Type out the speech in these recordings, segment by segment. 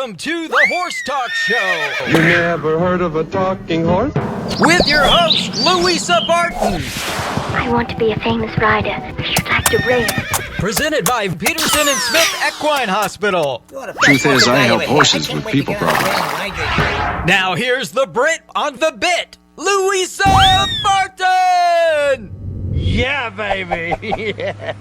Welcome to the Horse Talk Show. You never heard of a talking horse? With your host, Louisa Barton. I want to be a famous rider. I should like to race. Presented by Peterson and Smith Equine Hospital. Truth is, I help horses with people problems. Now here's the Brit on the bit, Louisa Barton. Yeah, baby. Yeah.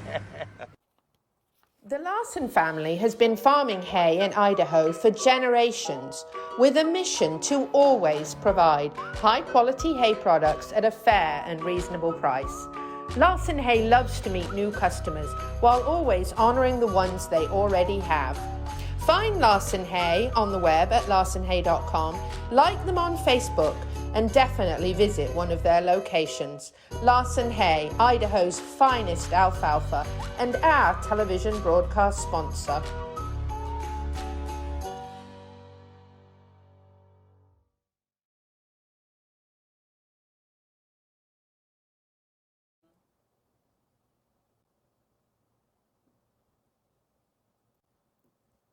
The Larson family has been farming hay in Idaho for generations with a mission to always provide high-quality hay products at a fair and reasonable price. Larson Hay loves to meet new customers while always honoring the ones they already have. Find Larson Hay on the web at larsonhay.com, like them on Facebook, and definitely visit one of their locations. Larson Hay, Idaho's finest alfalfa, and our television broadcast sponsor.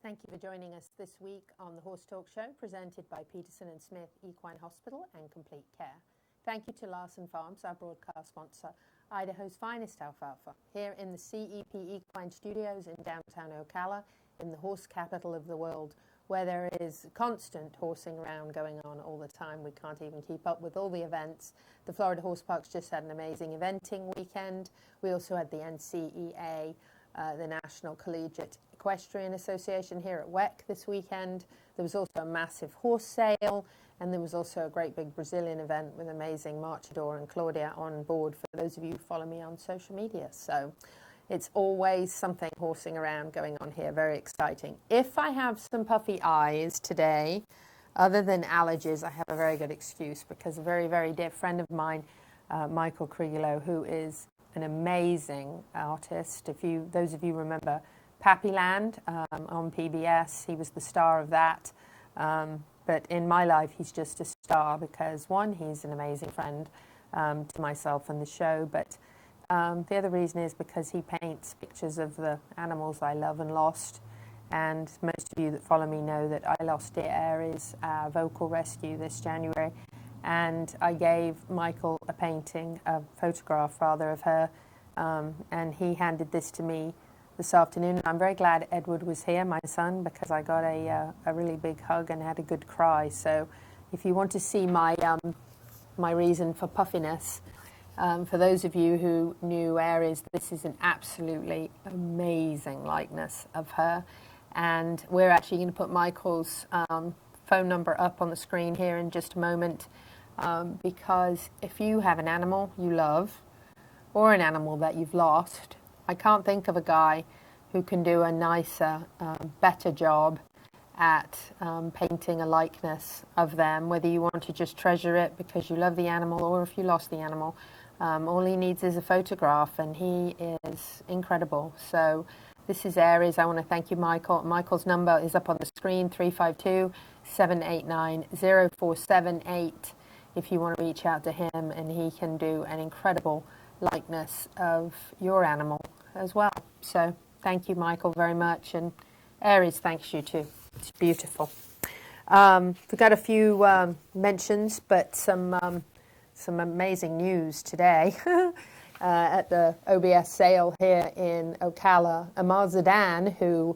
Thank you for joining us this week on the Horse Talk Show, presented by Peterson and Smith Equine Hospital and Complete Care. Thank you to Larson Farms, our broadcast sponsor, Idaho's finest alfalfa, here in the CEP Equine Studios in downtown Ocala, in the horse capital of the world, where there is constant horsing around going on all the time. We can't even keep up with all the events. The Florida Horse Parks just had an amazing eventing weekend. We also had the NCEA, the National Collegiate Equestrian Association here at WEC this weekend. There was also a massive horse sale, and there was also a great big Brazilian event with amazing Marchador and Claudia on board, for those of you who follow me on social media. So it's always something horsing around going on here, very exciting. If I have some puffy eyes today, other than allergies, I have a very good excuse, because a very, very dear friend of mine, Michael Kriegelow, who is an amazing artist. Those of you remember Pappyland on PBS, he was the star of that. But in my life, he's just a star because, one, he's an amazing friend to myself and the show. But the other reason is because he paints pictures of the animals I love and lost. And most of you that follow me know that I lost dear Aries, vocal rescue, this January. And I gave Michael a painting, a photograph rather, of her, and he handed this to me this afternoon. I'm very glad Edward was here, my son, because I got a really big hug and had a good cry. So if you want to see my my reason for puffiness, for those of you who knew Aries, this is an absolutely amazing likeness of her. And we're actually going to put Michael's phone number up on the screen here in just a moment. Because if you have an animal you love or an animal that you've lost, I can't think of a guy who can do a nicer, better job at painting a likeness of them, whether you want to just treasure it because you love the animal or if you lost the animal. All he needs is a photograph, and he is incredible. So this is Aries. I want to thank you, Michael. Michael's number is up on the screen, 352-789-0478. If you want to reach out to him, and he can do an incredible likeness of your animal as well. So thank you, Michael, very much. And Aries thanks you too. It's beautiful. We've got a few mentions, but some amazing news today. At the OBS sale here in Ocala, Amar Zidane, who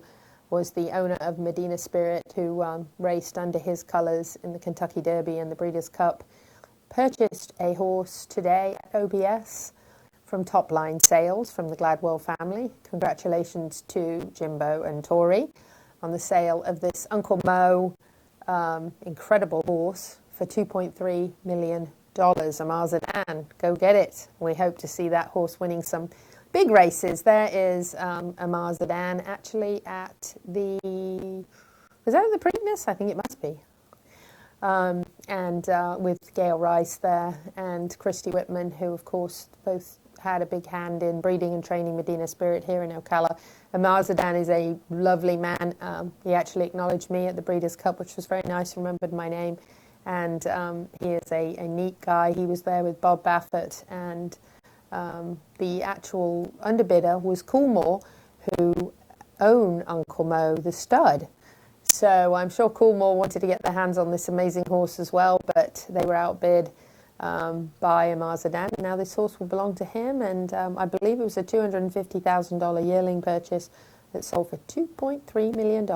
was the owner of Medina Spirit, who raced under his colors in the Kentucky Derby and the Breeders' Cup, purchased a horse today at OBS from Top Line Sales from the Gladwell family. Congratulations to Jimbo and Tori on the sale of this Uncle Mo incredible horse for $2.3 million. Amar Zidane, go get it. We hope to see that horse winning some big races. There is Amar Zidane actually at the, was that the Preakness? I think it must be. And with Gail Rice there and Christy Whitman, who of course both had a big hand in breeding and training Medina Spirit here in Ocala. Amar Zidane is a lovely man. He actually acknowledged me at the Breeders' Cup, which was very nice, remembered my name. And he is a neat guy. He was there with Bob Baffert, and the actual underbidder was Coolmore, who own Uncle Mo, the stud. So I'm sure Coolmore wanted to get their hands on this amazing horse as well, but they were outbid by a Mazadan. Now this horse will belong to him, and I believe it was a $250,000 yearling purchase that sold for $2.3 million at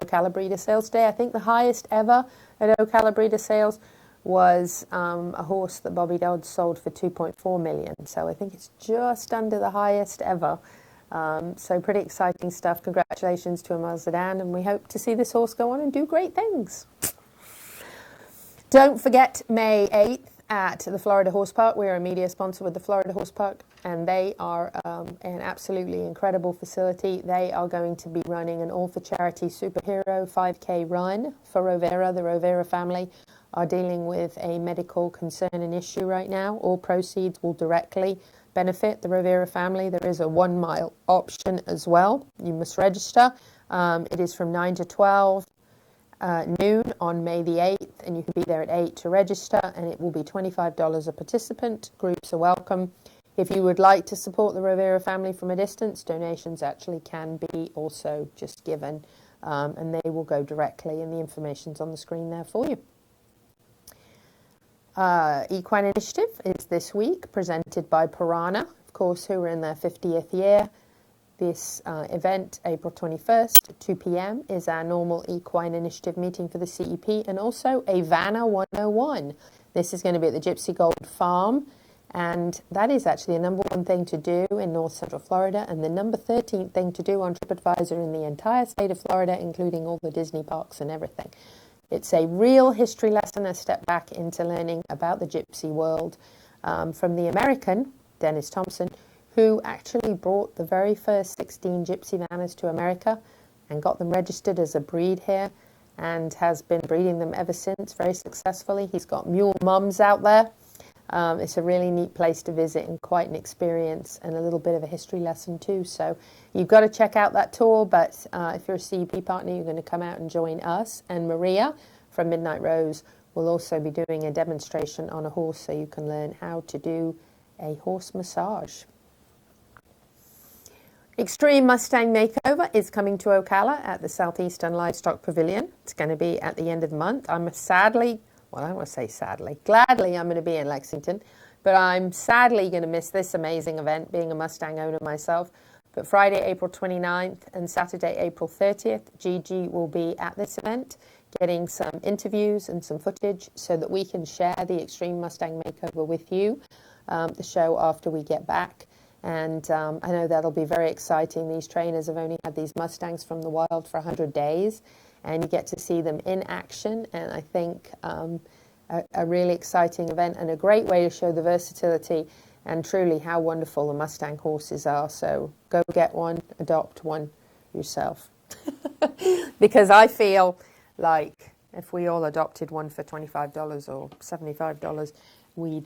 Ocala Breeder Sales Day. I think the highest ever at Ocala Breeder Sales was a horse that Bobby Dodds sold for $2.4 million. So I think it's just under the highest ever. So pretty exciting stuff. Congratulations to Mazadan, and we hope to see this horse go on and do great things. Don't forget May 8th at the Florida Horse Park. We're a media sponsor with the Florida Horse Park, and they are an absolutely incredible facility. They are going to be running an all-for-charity superhero 5K run for Rovera. The Rovera family are dealing with a medical concern and issue right now. All proceeds will directly benefit the Rovera family. There is a 1 mile option as well. You must register. It is from 9 to 12 noon on May the 8th, and you can be there at 8 to register, and it will be $25 a participant. Groups are welcome. If you would like to support the Rovera family from a distance, donations actually can be also just given, and they will go directly, and the information's on the screen there for you. Equine Initiative is this week, presented by Piranha, of course, who are in their 50th year. This event, April 21st, 2 p.m., is our normal Equine Initiative meeting for the CEP, and also a Vanna 101. This is going to be at the Gypsy Gold Farm, and that is actually the number 1 thing to do in North Central Florida, and the number 13th thing to do on TripAdvisor in the entire state of Florida, including all the Disney parks and everything. It's a real history lesson, a step back into learning about the gypsy world from the American, Dennis Thompson, who actually brought the very first 16 gypsy Vannas to America and got them registered as a breed here, and has been breeding them ever since very successfully. He's got mule mums out there. It's a really neat place to visit and quite an experience, and a little bit of a history lesson too. So you've got to check out that tour, but if you're a CEP partner, you're going to come out and join us. And Maria from Midnight Rose will also be doing a demonstration on a horse, so you can learn how to do a horse massage. Extreme Mustang Makeover is coming to Ocala at the Southeastern Livestock Pavilion. It's going to be at the end of the month. I'm sadly, well, I don't want to say sadly, gladly I'm going to be in Lexington, but I'm sadly going to miss this amazing event, being a Mustang owner myself. But Friday, April 29th and Saturday, April 30th, Gigi will be at this event, getting some interviews and some footage so that we can share the Extreme Mustang Makeover with you, the show after we get back. And I know that'll be very exciting. These trainers have only had these Mustangs from the wild for 100 days, and you get to see them in action. And I think a really exciting event, and a great way to show the versatility and truly how wonderful the Mustang horses are. So go get one, adopt one yourself. Because I feel like if we all adopted one for $25 or $75, we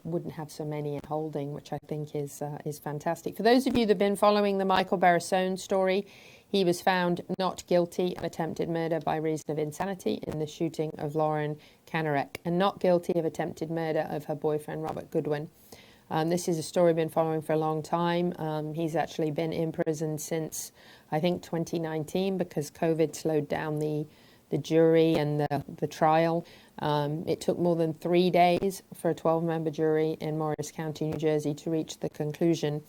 wouldn't have so many in holding, which I think is fantastic. For those of you that have been following the Michael Barrasone story, he was found not guilty of attempted murder by reason of insanity in the shooting of Lauren Kanarek, and not guilty of attempted murder of her boyfriend, Robert Goodwin. This is a story I've been following for a long time. He's actually been in prison since, I think, 2019, because COVID slowed down the jury and the trial. It took more than 3 days for a 12-member jury in Morris County, New Jersey, to reach the conclusion.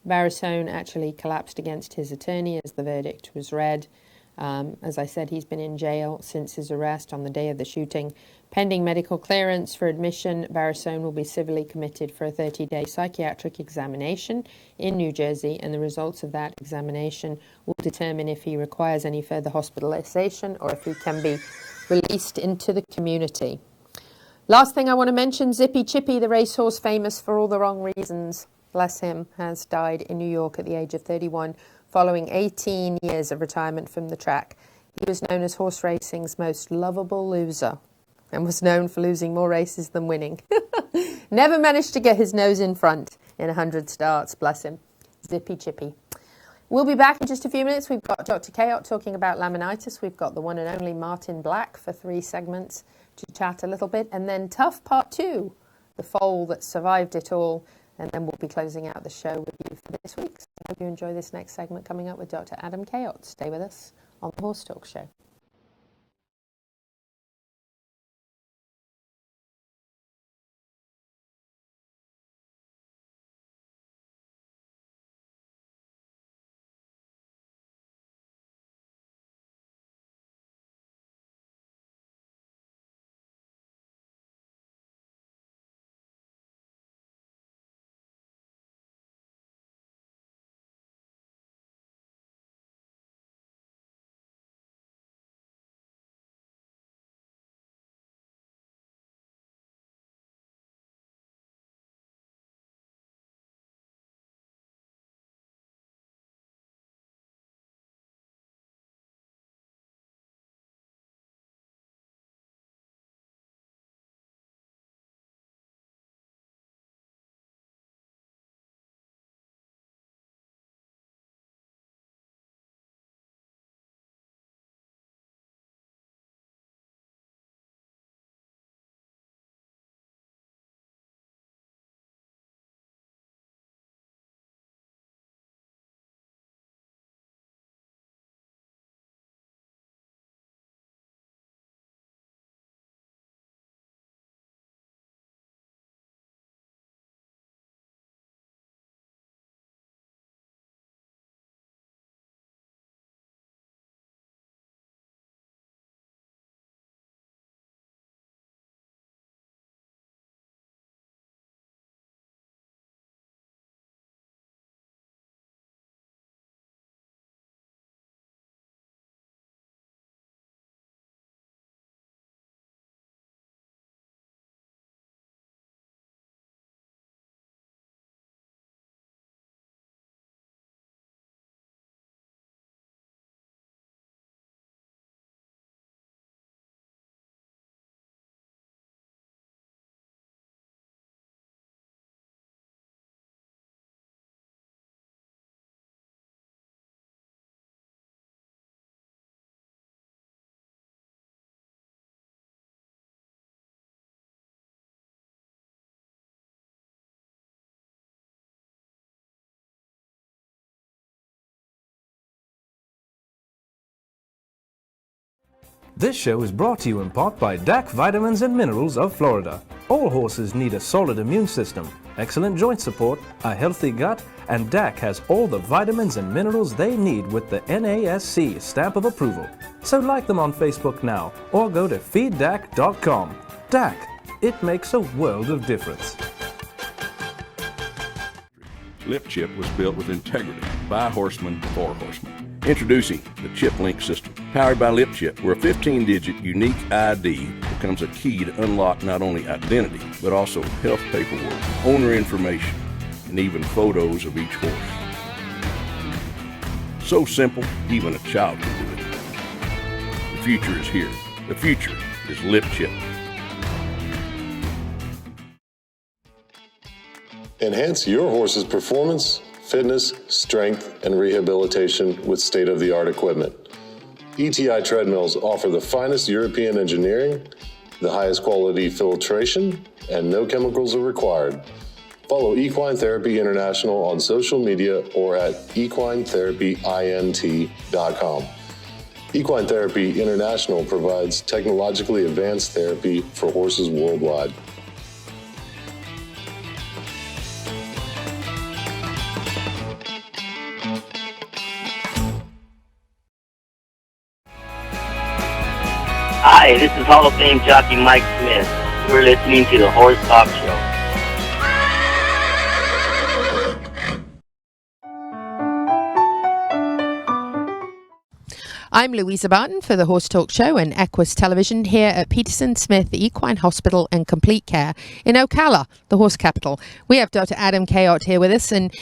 Barrasone actually collapsed against his attorney as the verdict was read. As I said, he's been in jail since his arrest on the day of the shooting. Pending medical clearance for admission, Barrasone will be civilly committed for a 30-day psychiatric examination in New Jersey, and the results of that examination will determine if he requires any further hospitalization or if he can be released into the community. Last thing I want to mention, Zippy Chippy, the racehorse famous for all the wrong reasons, bless him, has died in New York at the age of 31 following 18 years of retirement from the track. He was known as horse racing's most lovable loser and was known for losing more races than winning. Never managed to get his nose in front in 100 starts, bless him. Zippy Chippy. We'll be back in just a few minutes. We've got Dr. Cayot talking about laminitis. We've got the one and only Martin Black for 3 segments to chat a little bit. And then Tuff Part 2, the foal that survived it all. And then we'll be closing out the show with you for this week. So I hope you enjoy this next segment coming up with Dr. Adam Cayot. Stay with us on the Horse Talk Show. This show is brought to you in part by DAC Vitamins and Minerals of Florida. All horses need a solid immune system, excellent joint support, a healthy gut, and DAC has all the vitamins and minerals they need with the NASC stamp of approval. So like them on Facebook now or go to feeddac.com. DAC, it makes a world of difference. Lip Chip was built with integrity by horsemen for horsemen. Introducing the Chip Link system, powered by Lip Chip, where a 15-digit unique ID becomes a key to unlock not only identity, but also health paperwork, owner information, and even photos of each horse. So simple, even a child can do it. The future is here. The future is Lip Chip. Enhance your horse's performance, fitness, strength, and rehabilitation with state-of-the-art equipment. ETI treadmills offer the finest European engineering, the highest quality filtration, and no chemicals are required. Follow Equine Therapy International on social media or at equinetherapyint.com. Equine Therapy International provides technologically advanced therapy for horses worldwide. Hi, this is Hall of Fame jockey Mike Smith. We're listening to the Horse Talk Show. I'm Louisa Barton for the Horse Talk Show and Equus Television here at Peterson Smith Equine Hospital and Complete Care in Ocala, the horse capital. We have Dr. Adam Cayot here with us, and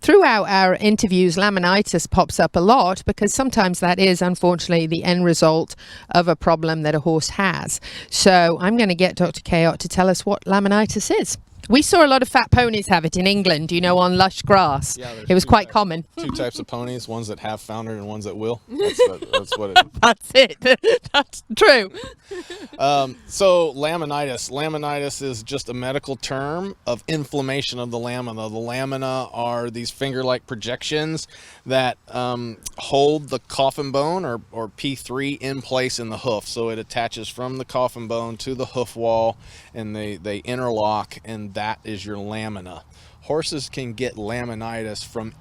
throughout our interviews, laminitis pops up a lot because sometimes that is, unfortunately, the end result of a problem that a horse has. So I'm going to get Dr. Cayot to tell us what laminitis is. We saw a lot of fat ponies have it in England, on lush grass. Yeah, it was quite common. Two types of ponies, ones that have foundered and ones that will. That's what it is. That's it. That's true. So laminitis. Laminitis is just a medical term of inflammation of the lamina. The lamina are these finger-like projections that hold the coffin bone or P3 in place in the hoof. So it attaches from the coffin bone to the hoof wall, and they interlock, and that is your lamina. Horses can get laminitis from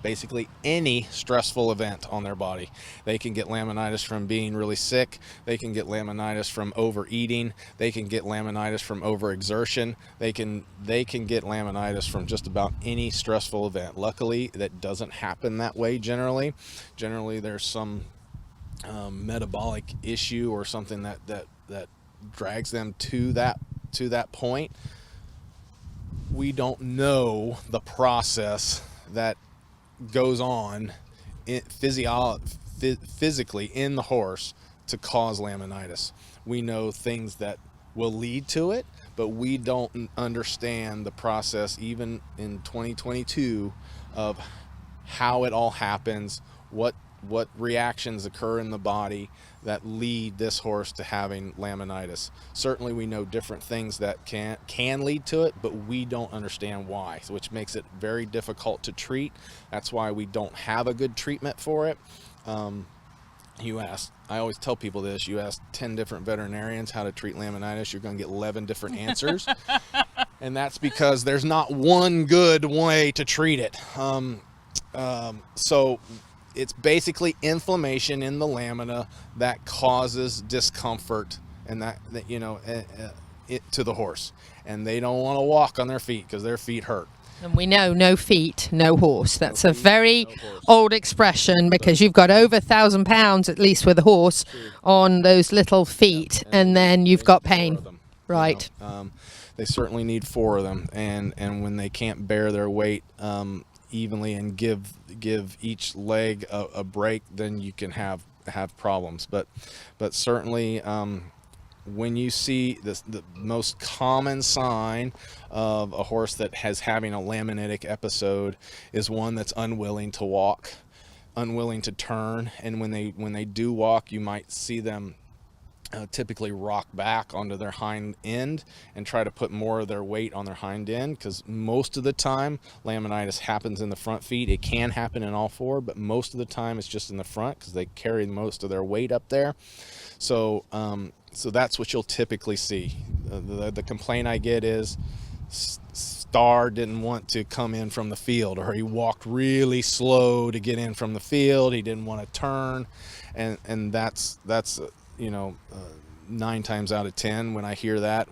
basically any stressful event on their body. They can get laminitis from being really sick. They can get laminitis from overeating. They can get laminitis from overexertion. They can get laminitis from just about any stressful event. Luckily, that doesn't happen that way generally. Generally, there's some metabolic issue or something that drags them to that point. We don't know the process that goes on physically in the horse to cause laminitis. We know things that will lead to it, but we don't understand the process even in 2022 of how it all happens, what reactions occur in the body that lead this horse to having laminitis. Certainly we know different things that can lead to it, but we don't understand why, which makes it very difficult to treat. That's why we don't have a good treatment for it. I always tell people this, you ask 10 different veterinarians how to treat laminitis, you're going to get 11 different answers. And that's because there's not one good way to treat it. So it's basically inflammation in the lamina that causes discomfort and to the horse, and they don't want to walk on their feet because their feet hurt. And we know no feet, no horse. That's a very old expression because you've got over 1,000 pounds at least with a horse on those little feet, and then you've got pain. Right. They certainly need 4 of them, and when they can't bear their weight evenly and give each leg a break, then you can have problems. But certainly when you see the most common sign of a horse that has having a laminitic episode is one that's unwilling to walk, unwilling to turn, and when they do walk, you might see them typically rock back onto their hind end and try to put more of their weight on their hind end, because most of the time laminitis happens in the front feet. It can happen in all four, but most of the time it's just in the front because they carry most of their weight up there. So so that's what you'll typically see. The complaint I get is Star didn't want to come in from the field, or he walked really slow to get in from the field. He didn't want to turn, and that's 9 times out of 10 when I hear that,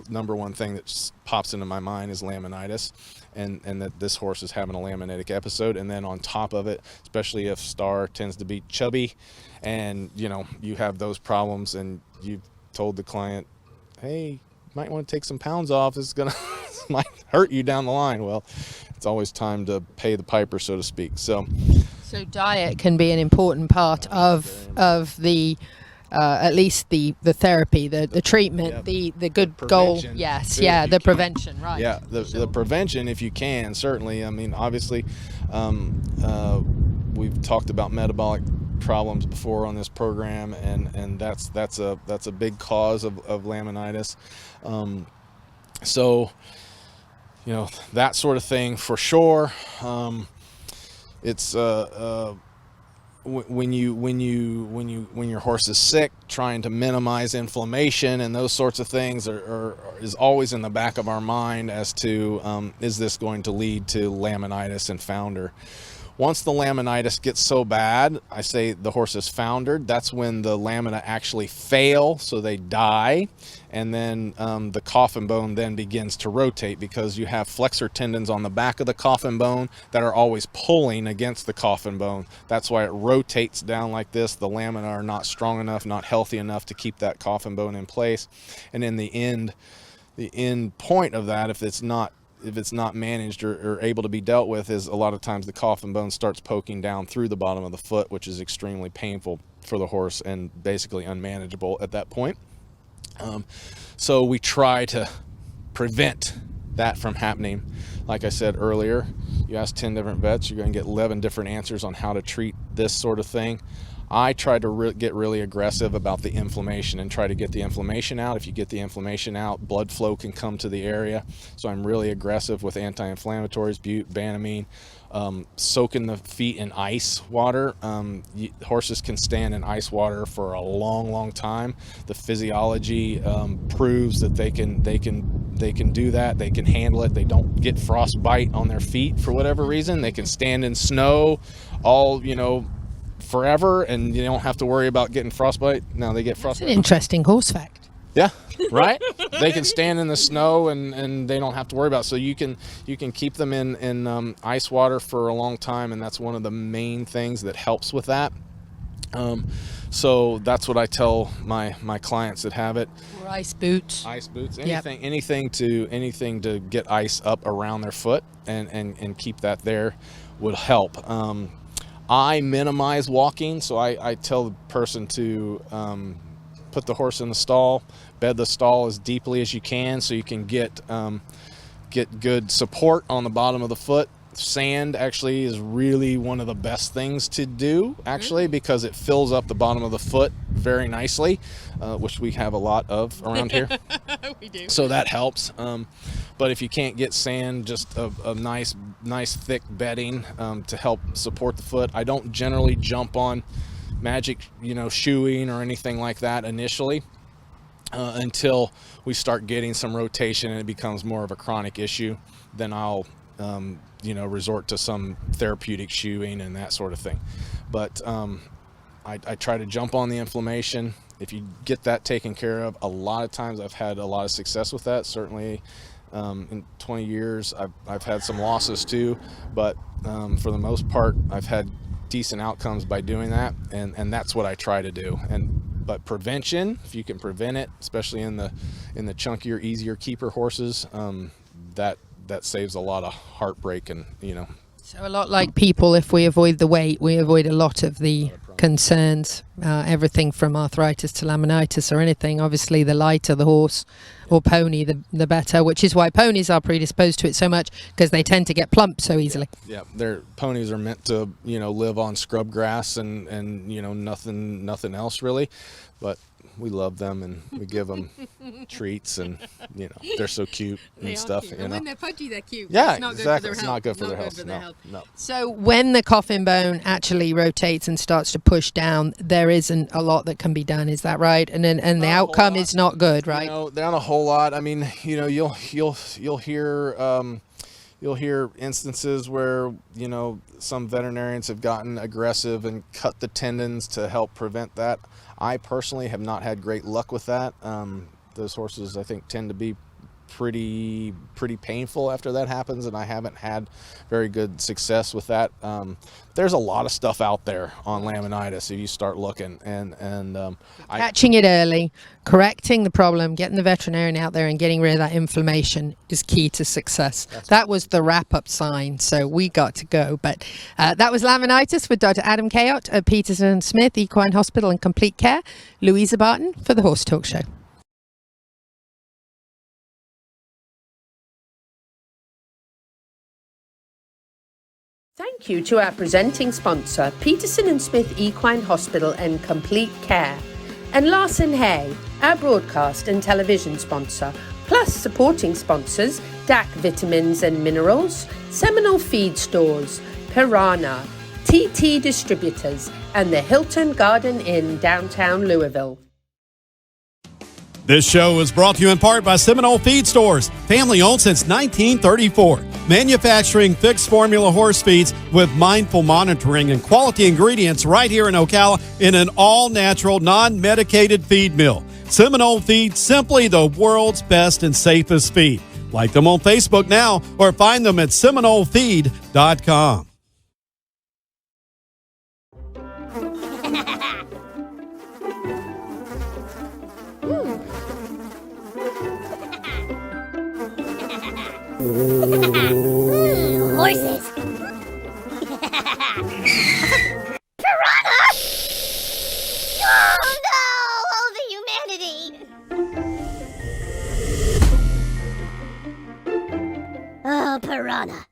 number one thing that pops into my mind is laminitis, and that this horse is having a laminitic episode. And then on top of it, especially if Star tends to be chubby, and you have those problems, and you've told the client, hey, you might want to take some pounds off, it's gonna might hurt you down the line. Well, it's always time to pay the piper, so to speak. So diet can be an important part of the at least the therapy, the treatment, the good goal. Yes, the prevention, right? Yeah, the prevention, if you can, certainly. I mean, obviously, we've talked about metabolic problems before on this program, and that's a big cause of laminitis. So that sort of thing for sure. It's when your horse is sick, trying to minimize inflammation and those sorts of things is always in the back of our mind as to is this going to lead to laminitis and founder. Once the laminitis gets so bad, I say the horse is foundered. That's when the lamina actually fail, so they die, and then the coffin bone then begins to rotate, because you have flexor tendons on the back of the coffin bone that are always pulling against the coffin bone. That's why it rotates down like this. The lamina are not strong enough, not healthy enough to keep that coffin bone in place. And in the end point of that, if it's not managed or able to be dealt with, is a lot of times the coffin bone starts poking down through the bottom of the foot, which is extremely painful for the horse and basically unmanageable at that point. So we try to prevent that from happening. Like I said earlier, you ask 10 different vets, you're going to get 11 different answers on how to treat this sort of thing. I try to get really aggressive about the inflammation and try to get the inflammation out. If you get the inflammation out, blood flow can come to the area. So I'm really aggressive with anti-inflammatories, bute, banamine, soaking the feet in ice water. Horses can stand in ice water for a long, long time. The physiology proves that they can do that. They can handle it. They don't get frostbite on their feet for whatever reason. They can stand in snow all, forever, and you don't have to worry about getting frostbite. Now they get frostbite. That's an interesting horse fact. Yeah, right? They can stand in the snow and they don't have to worry about it. So you can keep them in ice water for a long time, and that's one of the main things that helps with that. So that's what I tell my clients that have it. Or ice boots. Anything to get ice up around their foot and keep that there would help. I minimize walking, so I tell the person to put the horse in the stall, bed the stall as deeply as you can, so you can get good support on the bottom of the foot. Sand actually is really one of the best things to do, actually, because it fills up the bottom of the foot very nicely, which we have a lot of around here. We do. So that helps. But if you can't get sand, just a nice thick bedding to help support the foot. I don't generally jump on magic, shoeing or anything like that initially until we start getting some rotation and it becomes more of a chronic issue. Then I'll resort to some therapeutic shoeing and that sort of thing. But I try to jump on the inflammation. If you get that taken care of, a lot of times I've had a lot of success with that. Certainly in 20 years, I've had some losses too, but for the most part, I've had decent outcomes by doing that, and that's what I try to do. But prevention, if you can prevent it, especially in the chunkier, easier keeper horses, that saves a lot of heartbreak and So a lot like people, if we avoid the weight, we avoid a lot of the concerns, everything from arthritis to laminitis or anything. Obviously, the lighter the horse or pony, the better, which is why ponies are predisposed to it so much, because they tend to get plump so easily. Yeah, their ponies are meant to live on scrub grass and nothing else really. But we love them, and we give them treats, and they're so cute and stuff. And when they're pudgy, they're cute. Yeah, it's not exactly. Good for their it's health. not good for their Not health. good No. So when the coffin bone actually rotates and starts to push down, there isn't a lot that can be done. Is that right? And the outcome is not good, right? Not a whole lot. I mean, you'll hear instances where some veterinarians have gotten aggressive and cut the tendons to help prevent that. I personally have not had great luck with that. Those horses, I think, tend to be pretty painful after that happens, and I haven't had very good success with that. There's a lot of stuff out there on laminitis if you start looking, and catching it early, correcting the problem, getting the veterinarian out there and getting rid of that inflammation is key to success. That was the wrap-up sign, so we got to go. But that was laminitis with Dr. Adam Cayot at Peterson and Smith Equine Hospital and Complete Care. Louisa Barton for the Horse Talk Show. Thank you to our presenting sponsor, Peterson and Smith Equine Hospital and Complete Care, and Larson Hay, our broadcast and television sponsor, plus supporting sponsors, DAC Vitamins and Minerals, Seminole Feed Stores, Piranha, TT Distributors, and the Hilton Garden Inn, downtown Louisville. This show is brought to you in part by Seminole Feed Stores, family owned since 1934. Manufacturing fixed formula horse feeds with mindful monitoring and quality ingredients right here in Ocala in an all-natural, non-medicated feed mill. Seminole Feed, simply the world's best and safest feed. Like them on Facebook now or find them at SeminoleFeed.com. Horses. Piranha! Oh no! Oh, the humanity! Oh, piranha.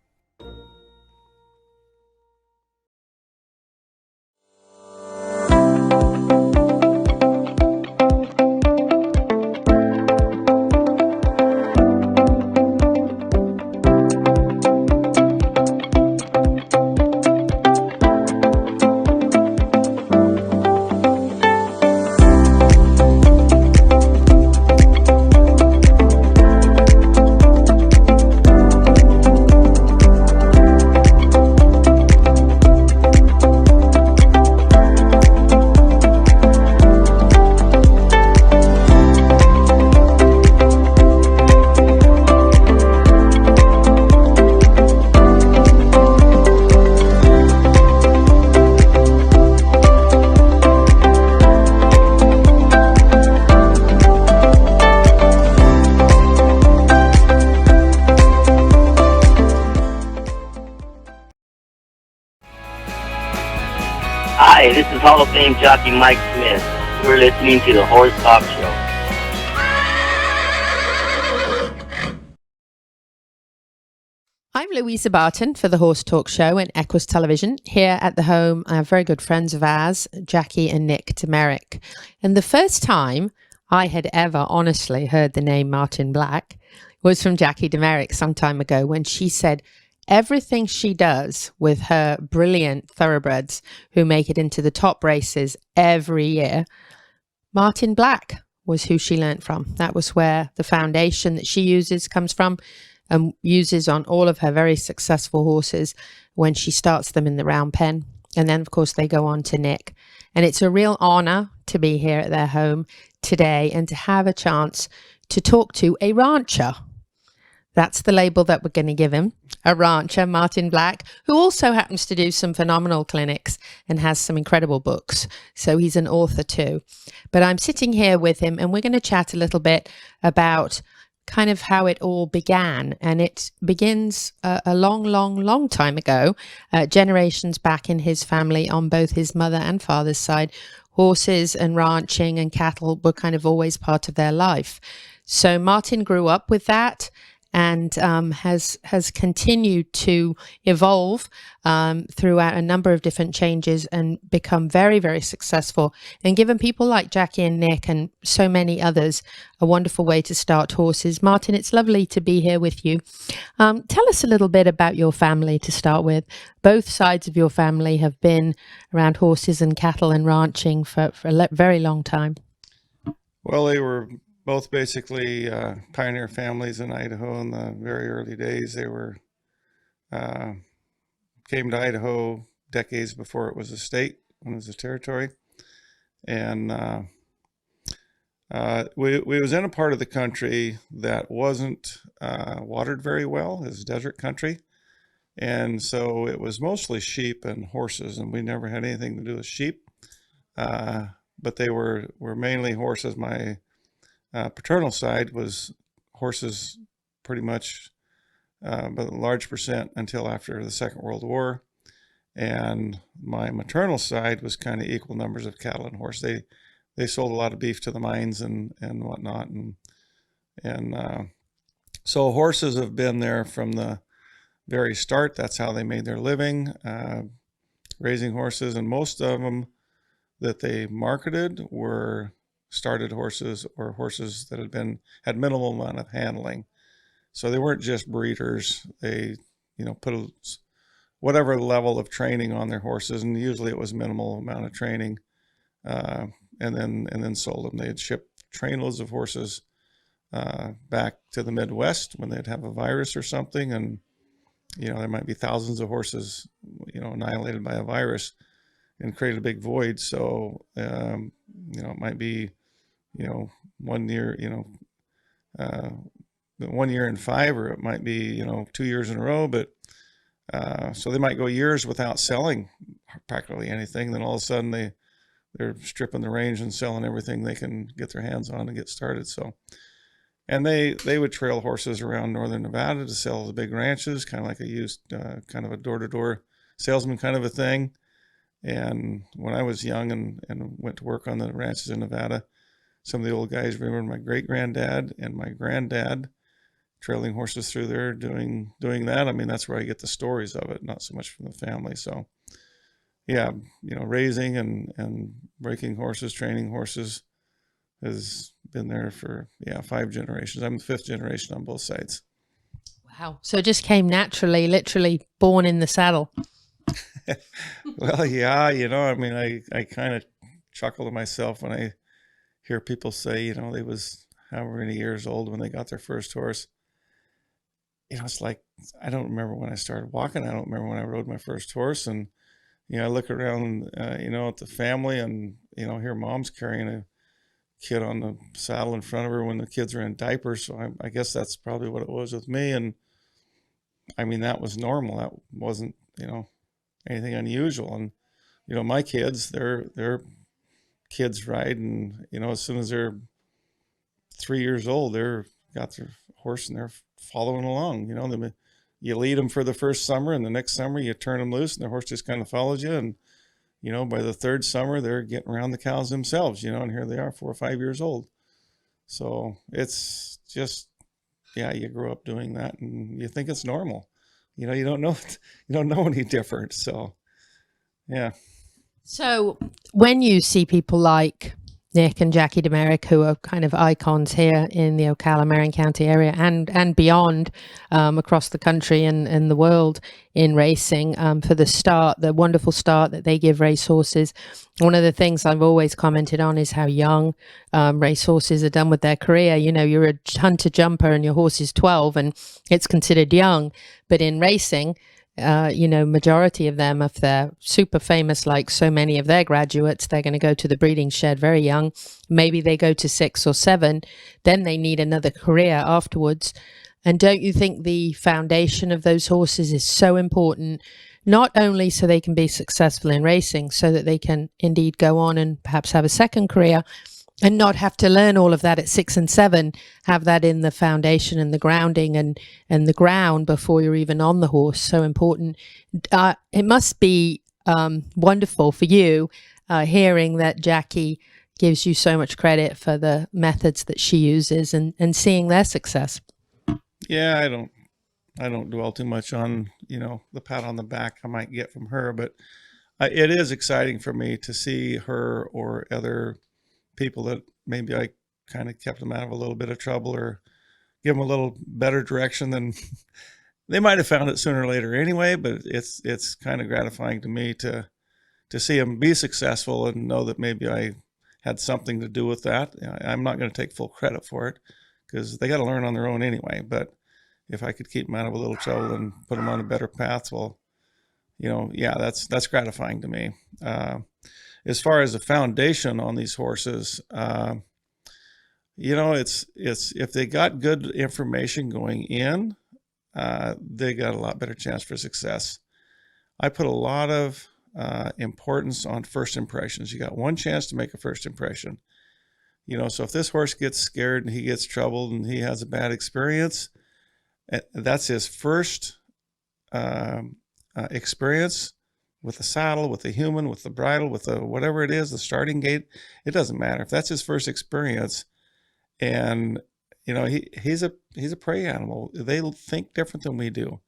Hi, this is Hall of Fame jockey Mike Smith. You're listening to the Horse Talk Show. I'm Louisa Barton for the Horse Talk Show and Equus Television. Here at the home, I have very good friends of ours, Jackie and Nick Demerick. And the first time I had ever honestly heard the name Martin Black was from Jackie Demerick some time ago when she said everything she does with her brilliant thoroughbreds who make it into the top races every year, Martin Black was who she learnt from. That was where the foundation that she uses comes from and uses on all of her very successful horses when she starts them in the round pen. And then, of course, they go on to Nick. And it's a real honor to be here at their home today and to have a chance to talk to a rancher. That's the label that we're going to give him, a rancher, Martin Black, who also happens to do some phenomenal clinics and has some incredible books. So he's an author too. But I'm sitting here with him and we're going to chat a little bit about kind of how it all began. And it begins a long time ago, generations back in his family on both his mother and father's side. Horses and ranching and cattle were kind of always part of their life. So Martin grew up with that. and has continued to evolve throughout a number of different changes and become very, very successful, and given people like Jackie and Nick and so many others a wonderful way to start horses. Martin, it's lovely to be here with you. Tell us a little bit about your family to start with. Both sides of your family have been around horses and cattle and ranching for a very long time. Well, they were both basically pioneer families in Idaho in the very early days. They were came to Idaho decades before it was a state, when it was a territory. And we was in a part of the country that wasn't watered very well. It was desert country. And so it was mostly sheep and horses, and we never had anything to do with sheep. But they were mainly horses. My paternal side was horses pretty much, but a large percent until after the Second World War. And my maternal side was kind of equal numbers of cattle and horse. They sold a lot of beef to the mines and whatnot. And so horses have been there from the very start. That's how they made their living, raising horses. And most of them that they marketed were started horses or horses that had minimal amount of handling. So they weren't just breeders. They, put whatever level of training on their horses, and usually it was minimal amount of training, and then sold them. They'd ship trainloads of horses back to the Midwest when they'd have a virus or something, and there might be thousands of horses, annihilated by a virus and create a big void. So, it might be, 1 year, 1 year in 5, or it might be, 2 years in a row. But so they might go years without selling practically anything. Then all of a sudden they're stripping the range and selling everything they can get their hands on and get started. So, and they would trail horses around northern Nevada to sell the big ranches, kind of like a used, kind of a door-to-door salesman kind of a thing. And when I was young and went to work on the ranches in Nevada, some of the old guys remember my great-granddad and my granddad trailing horses through there doing that. I mean, that's where I get the stories of it, not so much from the family. So, yeah, raising and breaking horses, training horses has been there for, 5 generations. I'm the 5th generation on both sides. Wow. So it just came naturally, literally born in the saddle. Well, yeah, I mean, I kind of chuckle to myself when I hear people say, they was however many years old when they got their first horse. It's like, I don't remember when I started walking. I don't remember when I rode my first horse. And, I look around, at the family and, hear mom's carrying a kid on the saddle in front of her when the kids are in diapers. So I guess that's probably what it was with me. And I mean, that was normal. That wasn't, anything unusual. And, my kids, they're kids ride. And, as soon as they're 3 years old, they're got their horse and they're following along. You lead them for the first summer, and the next summer you turn them loose and the horse just kind of follows you. And, by the 3rd summer, they're getting around the cows themselves, and here they are 4 or 5 years old. So it's just, you grow up doing that and you think it's normal. You don't know any different. So, yeah. So when you see people like Nick and Jackie DeMerick, who are kind of icons here in the Ocala, Marion County area and beyond, across the country and the world in racing, for the wonderful start that they give racehorses. One of the things I've always commented on is how young racehorses are done with their career. You're a hunter jumper and your horse is 12 and it's considered young, but in racing, majority of them, if they're super famous, like so many of their graduates, they're going to go to the breeding shed very young. Maybe they go to 6 or 7, then they need another career afterwards. And don't you think the foundation of those horses is so important, not only so they can be successful in racing, so that they can indeed go on and perhaps have a second career and not have to learn all of that at 6 and 7, have that in the foundation and the grounding and the ground before you're even on the horse. So important. It must be wonderful for you hearing that Jackie gives you so much credit for the methods that she uses and seeing their success. Yeah, I don't dwell too much on, the pat on the back I might get from her, but it is exciting for me to see her or other people that maybe I kind of kept them out of a little bit of trouble or give them a little better direction than they might have found it sooner or later anyway. But it's kind of gratifying to me to see them be successful and know that maybe I had something to do with that. I'm not going to take full credit for it because they got to learn on their own anyway. But if I could keep them out of a little trouble and put them on a better path, well, that's gratifying to me. As far as the foundation on these horses, it's if they got good information going in, they got a lot better chance for success. I put a lot of importance on first impressions. You got one chance to make a first impression. So if this horse gets scared and he gets troubled and he has a bad experience, that's his first experience with the saddle, with the human, with the bridle, with the whatever it is, the starting gate. It doesn't matter if that's his first experience. And he's a prey animal. They think different than we do.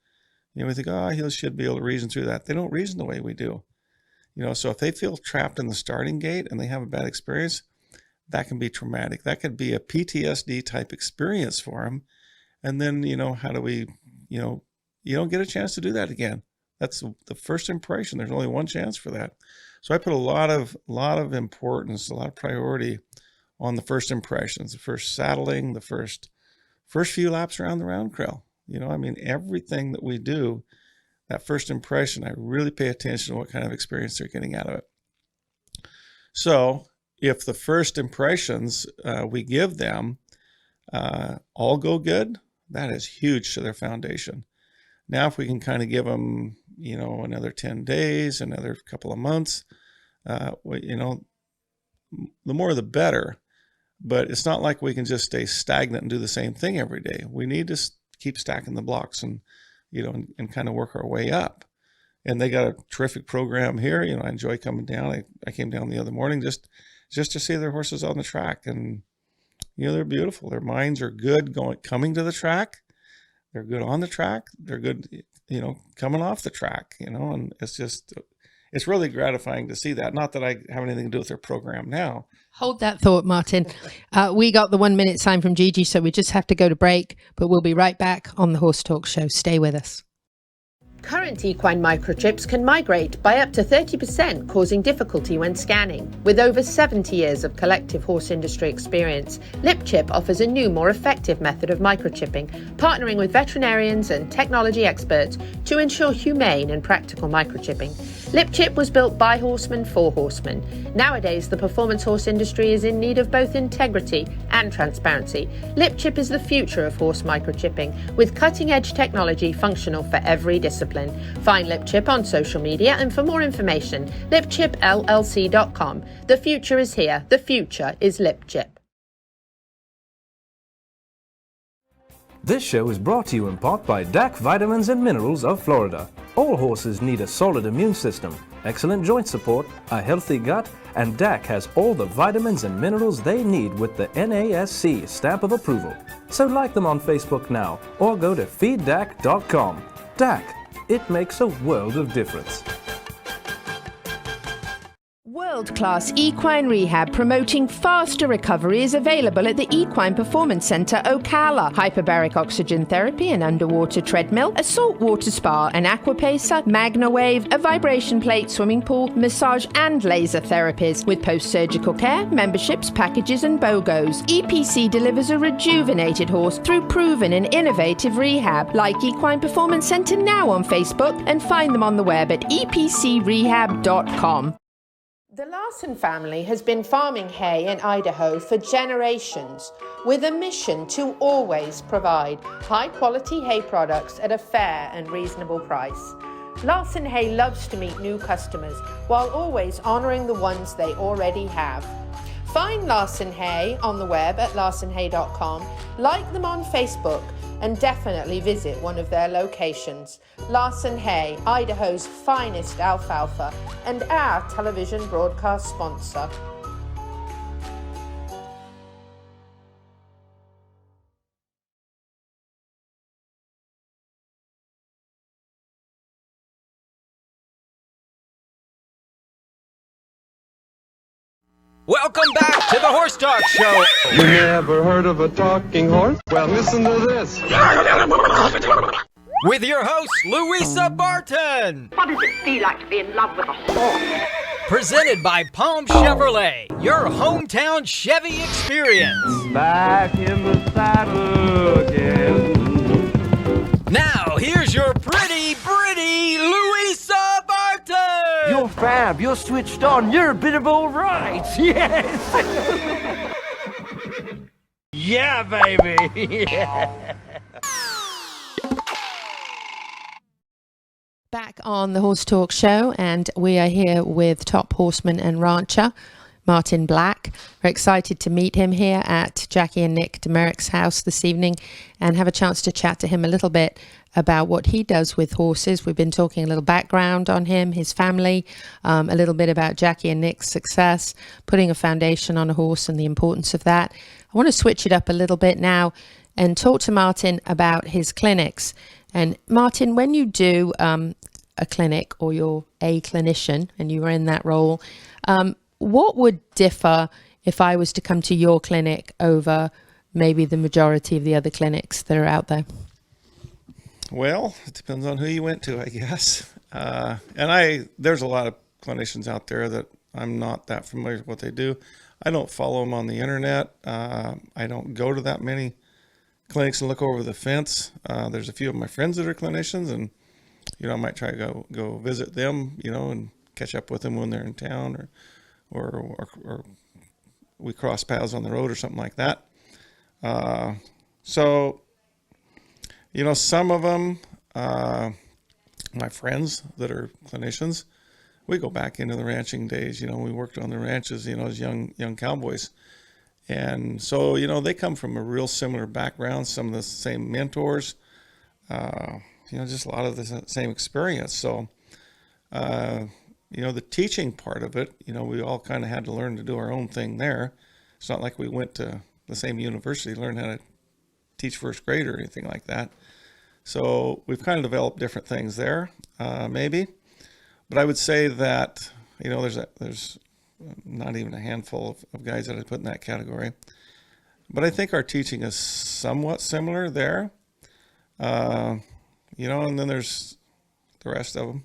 We think, he should be able to reason through that. They don't reason the way we do. So if they feel trapped in the starting gate and they have a bad experience, that can be traumatic. That could be a PTSD type experience for them. And then, how do we, you don't get a chance to do that again. That's the first impression. There's only one chance for that. So I put a lot of importance, a lot of priority on the first impressions, the first saddling, the first few laps around the round trail. Everything that we do, that first impression, I really pay attention to what kind of experience they're getting out of it. So if the first impressions we give them all go good, that is huge to their foundation. Now, if we can kind of give them, another 10 days, another couple of months, the more the better. But it's not like we can just stay stagnant and do the same thing every day. We need to keep stacking the blocks and, and kind of work our way up. And they got a terrific program here. I enjoy coming down. I came down the other morning just to see their horses on the track. And, they're beautiful. Their minds are good coming to the track. They're good on the track. They're good, coming off the track, and it's really gratifying to see that. Not that I have anything to do with their program now. Hold that thought, Martin. We got the 1 minute sign from Gigi, so we just have to go to break, but we'll be right back on the Horse Talk Show. Stay with us. Current equine microchips can migrate by up to 30%, causing difficulty when scanning. With over 70 years of collective horse industry experience, LipChip offers a new, more effective method of microchipping, partnering with veterinarians and technology experts to ensure humane and practical microchipping. LipChip was built by horsemen for horsemen. Nowadays, the performance horse industry is in need of both integrity and transparency. LipChip is the future of horse microchipping, with cutting-edge technology functional for every discipline. Find LipChip on social media, and for more information, lipchipllc.com. The future is here. The future is LipChip. This show is brought to you in part by DAC Vitamins and Minerals of Florida. All horses need a solid immune system, excellent joint support, a healthy gut, and DAC has all the vitamins and minerals they need with the NASC stamp of approval. So like them on Facebook now or go to feeddac.com. DAC, it makes a world of difference. World-class equine rehab promoting faster recovery is available at the Equine Performance Center Ocala. Hyperbaric oxygen therapy, an underwater treadmill, a saltwater spa, an aquapacer, magna wave, a vibration plate, swimming pool, massage and laser therapies. With post-surgical care, memberships, packages and BOGOs, EPC delivers a rejuvenated horse through proven and innovative rehab. Like Equine Performance Center now on Facebook and find them on the web at epcrehab.com. The Larson family has been farming hay in Idaho for generations, with a mission to always provide high-quality hay products at a fair and reasonable price. Larson Hay loves to meet new customers while always honoring the ones they already have. Find Larson Hay on the web at larsonhay.com, like them on Facebook, and definitely visit one of their locations. Larson Hay, Idaho's finest alfalfa, and our television broadcast sponsor. Welcome back to the Horse Talk Show. You never heard of a talking horse? Well, listen to this. With your host, Louisa Barton. What does it feel like to be in love with a horse? Presented by Palm Chevrolet, your hometown Chevy experience. Back in the saddle again. Now, here's your pretty Louisa Barton. You're fab. You're switched on. You're a bit of all right. Yes. Yeah, baby. Yeah. Back on the Horse Talk Show, and we are here with top horseman and rancher Martin Black. We're excited to meet him here at Jackie and Nick Demerick's house this evening and have a chance to chat to him a little bit about what he does with horses. We've been talking a little background on him, his family, a little bit about Jackie and Nick's success, putting a foundation on a horse and the importance of that. I want to switch it up a little bit now and talk to Martin about his clinics. And Martin, when you do a clinic, or you're a clinician and you were in that role, what would differ if I was to come to your clinic over maybe the majority of the other clinics that are out there? Well, it depends on who you went to, I guess. There's a lot of clinicians out there that I'm not that familiar with what they do. I don't follow them on the internet. I don't go to that many clinics and look over the fence. There's a few of my friends that are clinicians, and I might try to go visit them, and catch up with them when they're in town, or we cross paths on the road or something like that. So, some of them, my friends that are clinicians, we go back into the ranching days. We worked on the ranches, as young cowboys. And so, they come from a real similar background, some of the same mentors, just a lot of the same experience. So, the teaching part of it, we all kind of had to learn to do our own thing there. It's not like we went to the same university to learn how to teach first grade or anything like that. So we've kind of developed different things there, maybe. But I would say that, there's not even a handful of guys that I put in that category. But I think our teaching is somewhat similar there. And then there's the rest of them.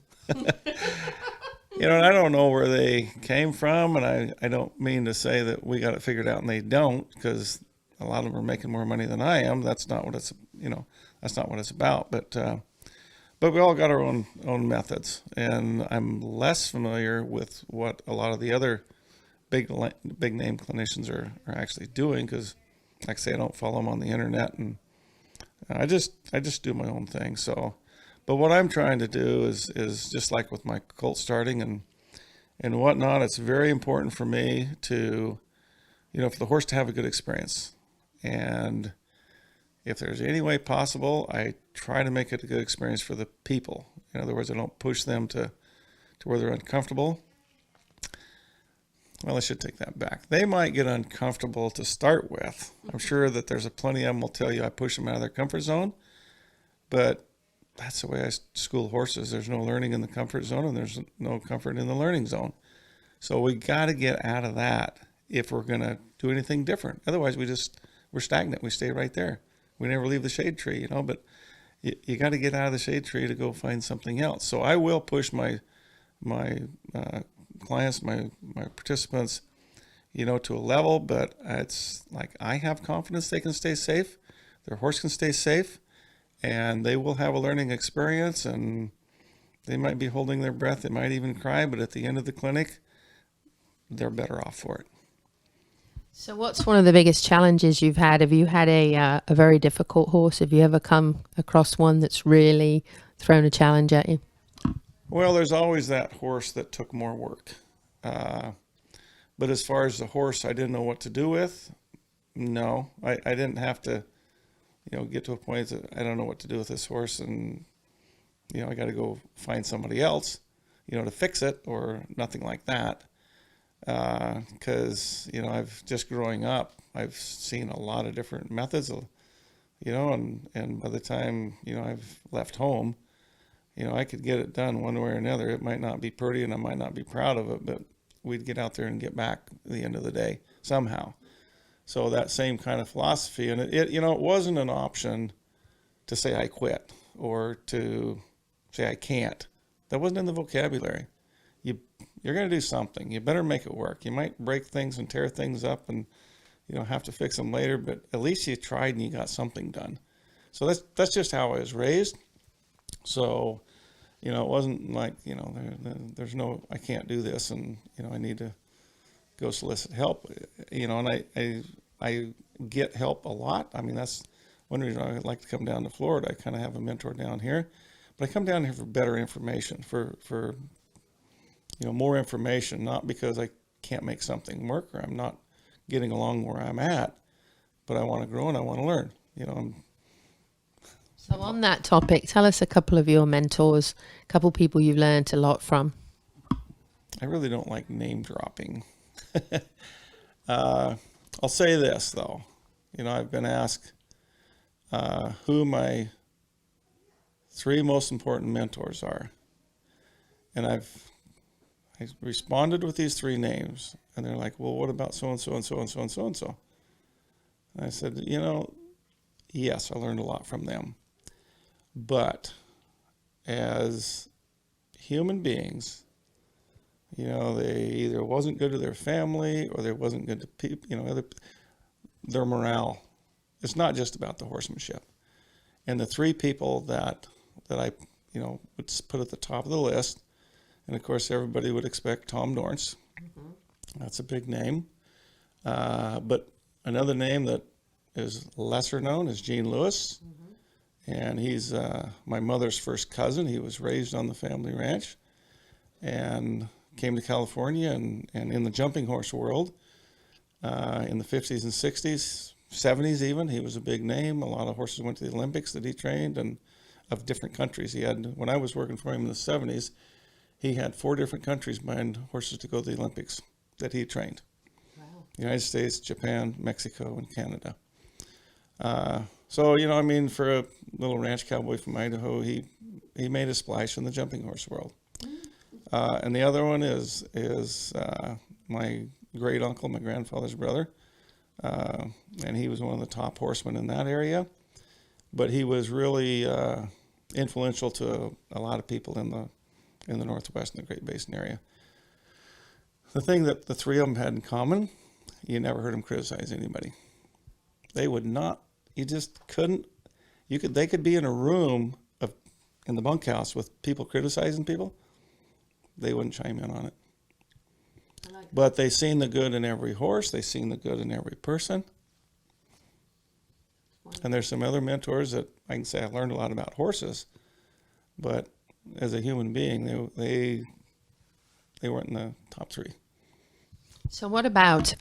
And I don't know where they came from, and I don't mean to say that we got it figured out and they don't, because a lot of them are making more money than I am. That's not what it's, that's not what it's about. But we all got our own methods, and I'm less familiar with what a lot of the other big name clinicians are actually doing, because, like I say, I don't follow them on the internet, and I just do my own thing. So, but what I'm trying to do is just like with my colt starting and whatnot, it's very important for me to, for the horse to have a good experience. And if there's any way possible, I try to make it a good experience for the people. In other words, I don't push them to where they're uncomfortable. Well, I should take that back. They might get uncomfortable to start with. I'm sure that there's plenty of them will tell you I push them out of their comfort zone, but that's the way I school horses. There's no learning in the comfort zone, and there's no comfort in the learning zone. So we got to get out of that if we're going to do anything different. Otherwise, we're stagnant. We stay right there. We never leave the shade tree, but you got to get out of the shade tree to go find something else. So I will push my clients, my participants, to a level, but it's like I have confidence they can stay safe, their horse can stay safe, and they will have a learning experience, and they might be holding their breath, they might even cry, but at the end of the clinic, they're better off for it. So what's one of the biggest challenges you've had? Have you had a very difficult horse? Have you ever come across one that's really thrown a challenge at you? Well, there's always that horse that took more work. But as far as the horse I didn't know what to do with, no, I didn't have to, get to a point that I don't know what to do with this horse, and, I got to go find somebody else, to fix it, or nothing like that. Because, I've just growing up, I've seen a lot of different methods, and by the time, I've left home, I could get it done one way or another. It might not be pretty and I might not be proud of it, but we'd get out there and get back at the end of the day somehow. So that same kind of philosophy, and it wasn't an option to say I quit or to say I can't. That wasn't in the vocabulary. You're going to do something. You better make it work. You might break things and tear things up and have to fix them later, but at least you tried and you got something done. So that's just how I was raised. So, it wasn't like, there's no, I can't do this and, I need to go solicit help, and I get help a lot. I mean, that's one reason I like to come down to Florida. I kind of have a mentor down here, but I come down here for better information, for more information, not because I can't make something work or I'm not getting along where I'm at, but I want to grow and I want to learn. So on that topic, tell us a couple of your mentors, a couple people you've learned a lot from. I really don't like name dropping. I'll say this though, I've been asked who my 3 most important mentors are, and I responded with these 3 names, and they're like, well, what about so-and-so and so-and-so and so-and-so? And I said, yes, I learned a lot from them. But as human beings, they either wasn't good to their family or they wasn't good to people, their morale. It's not just about the horsemanship. And the 3 people that I, would put at the top of the list, and of course, everybody would expect Tom Dorrance. Mm-hmm. That's a big name. But another name that is lesser known is Gene Lewis. Mm-hmm. And he's my mother's first cousin. He was raised on the family ranch and came to California and in the jumping horse world in the 50s and 60s, 70s even. He was a big name. A lot of horses went to the Olympics that he trained, and of different countries. He had, when I was working for him in the 70s, he had 4 different countries buying horses to go to the Olympics that he trained. Wow. United States, Japan, Mexico, and Canada. So, for a little ranch cowboy from Idaho, he made a splash in the jumping horse world. And the other one is my great uncle, my grandfather's brother. And he was one of the top horsemen in that area. But he was really influential to a lot of people in the Northwest and the Great Basin area. The thing that the 3 of them had in common, you never heard them criticize anybody. They would not, you just couldn't, they could be in a room in the bunkhouse with people criticizing people. They wouldn't chime in on it. But they seen the good in every horse. They seen the good in every person. And there's some other mentors that I can say I learned a lot about horses, but as a human being, they weren't in the top 3. So what about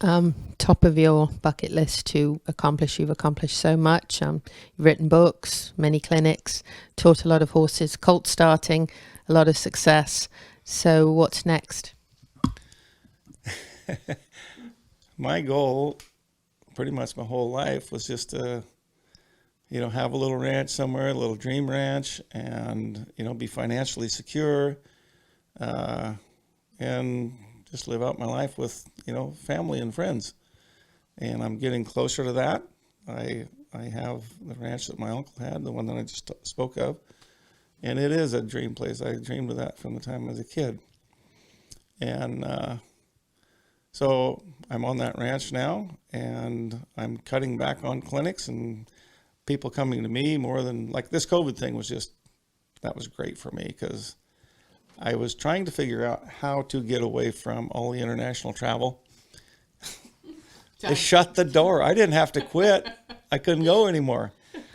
top of your bucket list to accomplish? You've accomplished so much. You've written books, many clinics, taught a lot of horses, colt starting, a lot of success. So what's next? My goal, pretty much my whole life, was just to have a little ranch somewhere, a little dream ranch, and, be financially secure, and just live out my life with, family and friends. And I'm getting closer to that. I have the ranch that my uncle had, the one that I just spoke of, and it is a dream place. I dreamed of that from the time I was a kid. And so I'm on that ranch now, and I'm cutting back on clinics and people coming to me more than, like, this COVID thing was just, that was great for me because I was trying to figure out how to get away from all the international travel. They shut the door. I didn't have to quit. I couldn't go anymore.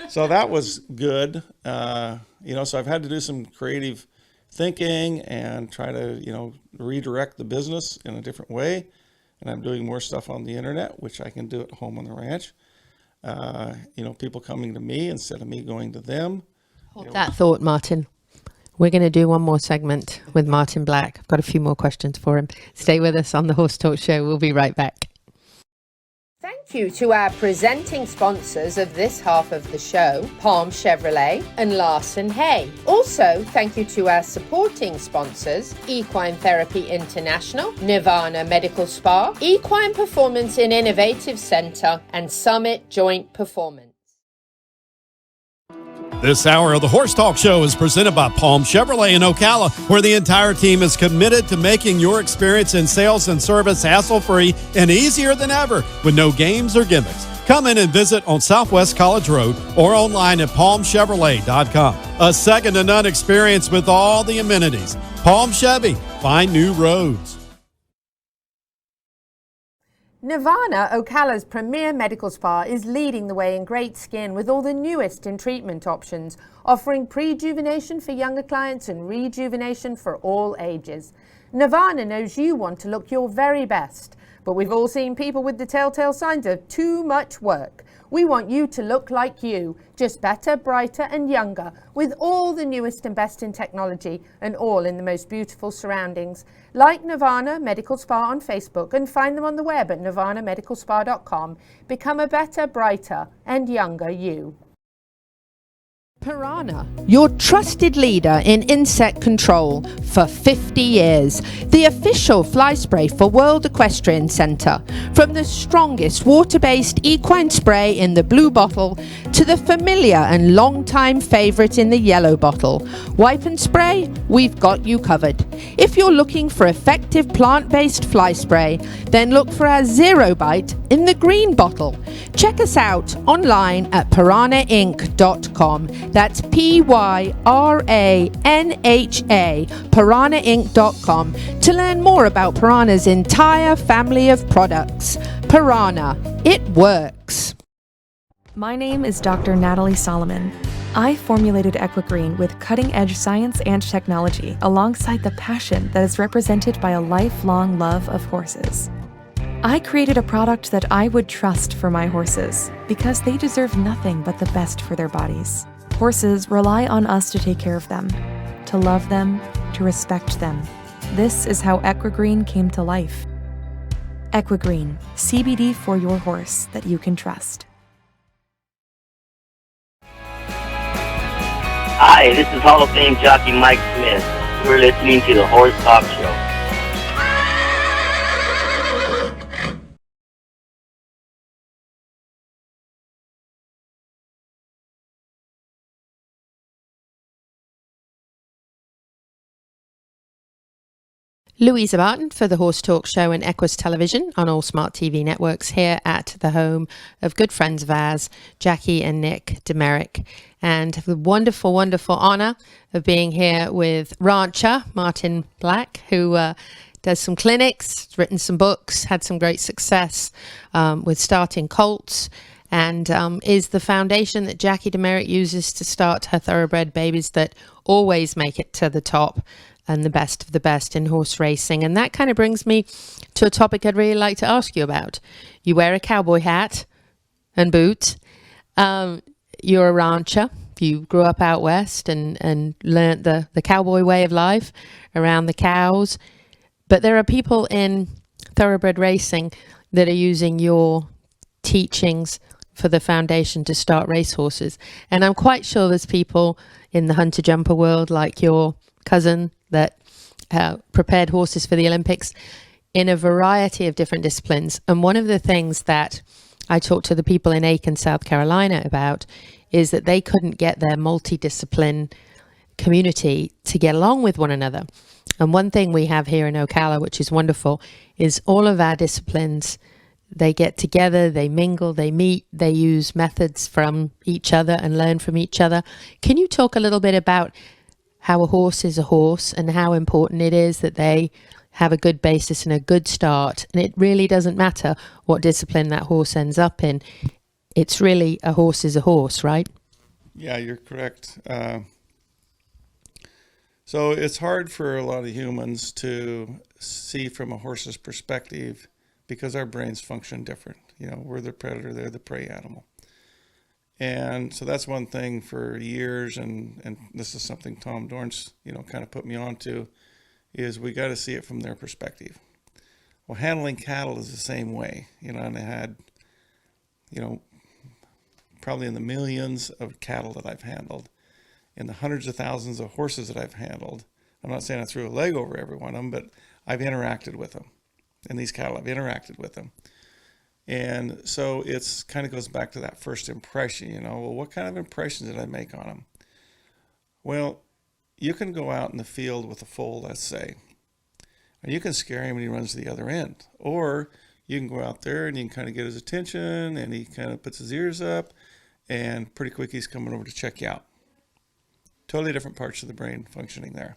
So that was good. So I've had to do some creative thinking and try to, redirect the business in a different way. And I'm doing more stuff on the internet, which I can do at home on the ranch. People coming to me instead of me going to them. Hold that thought, Martin. We're going to do one more segment with Martin Black. I've got a few more questions for him. Stay with us on the Horse Talk Show. We'll be right back. Thank Thank you to our presenting sponsors of this half of the show, Palm Chevrolet and Larson Hay. Also, thank you to our supporting sponsors, Equine Therapy International, Nirvana Medical Spa, Equine Performance and Innovative Center, and Summit Joint Performance. This hour of the Horse Talk Show is presented by Palm Chevrolet in Ocala, where the entire team is committed to making your experience in sales and service hassle-free and easier than ever with no games or gimmicks. Come in and visit on Southwest College Road or online at palmchevrolet.com. A second-to-none experience with all the amenities. Palm Chevy, find new roads. Nirvana, Ocala's premier medical spa, is leading the way in great skin with all the newest in treatment options, offering prejuvenation for younger clients and rejuvenation for all ages. Nirvana knows you want to look your very best, but we've all seen people with the telltale signs of too much work. We want you to look like you, just better, brighter and younger, with all the newest and best in technology and all in the most beautiful surroundings. Like Nirvana Medical Spa on Facebook and find them on the web at nirvanamedicalspa.com. Become a better, brighter and younger you. Piranha, your trusted leader in insect control for 50 years. The official fly spray for World Equestrian Centre. From the strongest water-based equine spray in the blue bottle to the familiar and long-time favourite in the yellow bottle. Wipe and spray, we've got you covered. If you're looking for effective plant-based fly spray, then look for our Zero Bite in the green bottle. Check us out online at piranhainc.com. That's Pyranha, piranhainc.com, to learn more about Piranha's entire family of products. Piranha, it works. My name is Dr. Natalie Solomon. I formulated Equigreen with cutting-edge science and technology alongside the passion that is represented by a lifelong love of horses. I created a product that I would trust for my horses because they deserve nothing but the best for their bodies. Horses rely on us to take care of them, to love them, to respect them. This is how Equigreen came to life. Equigreen, CBD for your horse that you can trust. Hi, this is Hall of Fame jockey Mike Smith. You're listening to the Horse Talk Show. Louisa Barton for the Horse Talk Show and Equus Television on all smart TV networks, here at the home of good friends of ours, Jackie and Nick Demerick. And the wonderful, wonderful honour of being here with rancher Martin Black, who does some clinics, written some books, had some great success with starting colts, and is the foundation that Jackie Demerick uses to start her thoroughbred babies that always make it to the top and the best of the best in horse racing. And that kind of brings me to a topic I'd really like to ask you about. You wear a cowboy hat and boots. You're a rancher. You grew up out west and learnt the cowboy way of life around the cows. But there are people in thoroughbred racing that are using your teachings for the foundation to start racehorses. And I'm quite sure there's people in the hunter-jumper world like your cousin that prepared horses for the Olympics in a variety of different disciplines. And one of the things that I talked to the people in Aiken, South Carolina about is that they couldn't get their multidiscipline community to get along with one another. And one thing we have here in Ocala, which is wonderful, is all of our disciplines, they get together, they mingle, they meet, they use methods from each other and learn from each other. Can you talk a little bit about how a horse is a horse and how important it is that they have a good basis and a good start? And it really doesn't matter what discipline that horse ends up in. It's really a horse is a horse, right? Yeah, you're correct. So it's hard for a lot of humans to see from a horse's perspective because our brains function different. You know, we're the predator, they're the prey animal. And so that's one thing for years, and this is something Tom Dorn's, kind of put me on to, is we got to see it from their perspective. Well, handling cattle is the same way, and I had probably in the millions of cattle that I've handled, in the hundreds of thousands of horses that I've handled. I'm not saying I threw a leg over every one of them, but I've interacted with them. And these cattle, I've interacted with them. And so it's kind of goes back to that first impression, well, what kind of impression did I make on them? Well, you can go out in the field with a foal, let's say, and you can scare him when he runs to the other end. Or you can go out there and you can kind of get his attention and he kind of puts his ears up and pretty quick he's coming over to check you out. Totally different parts of the brain functioning there.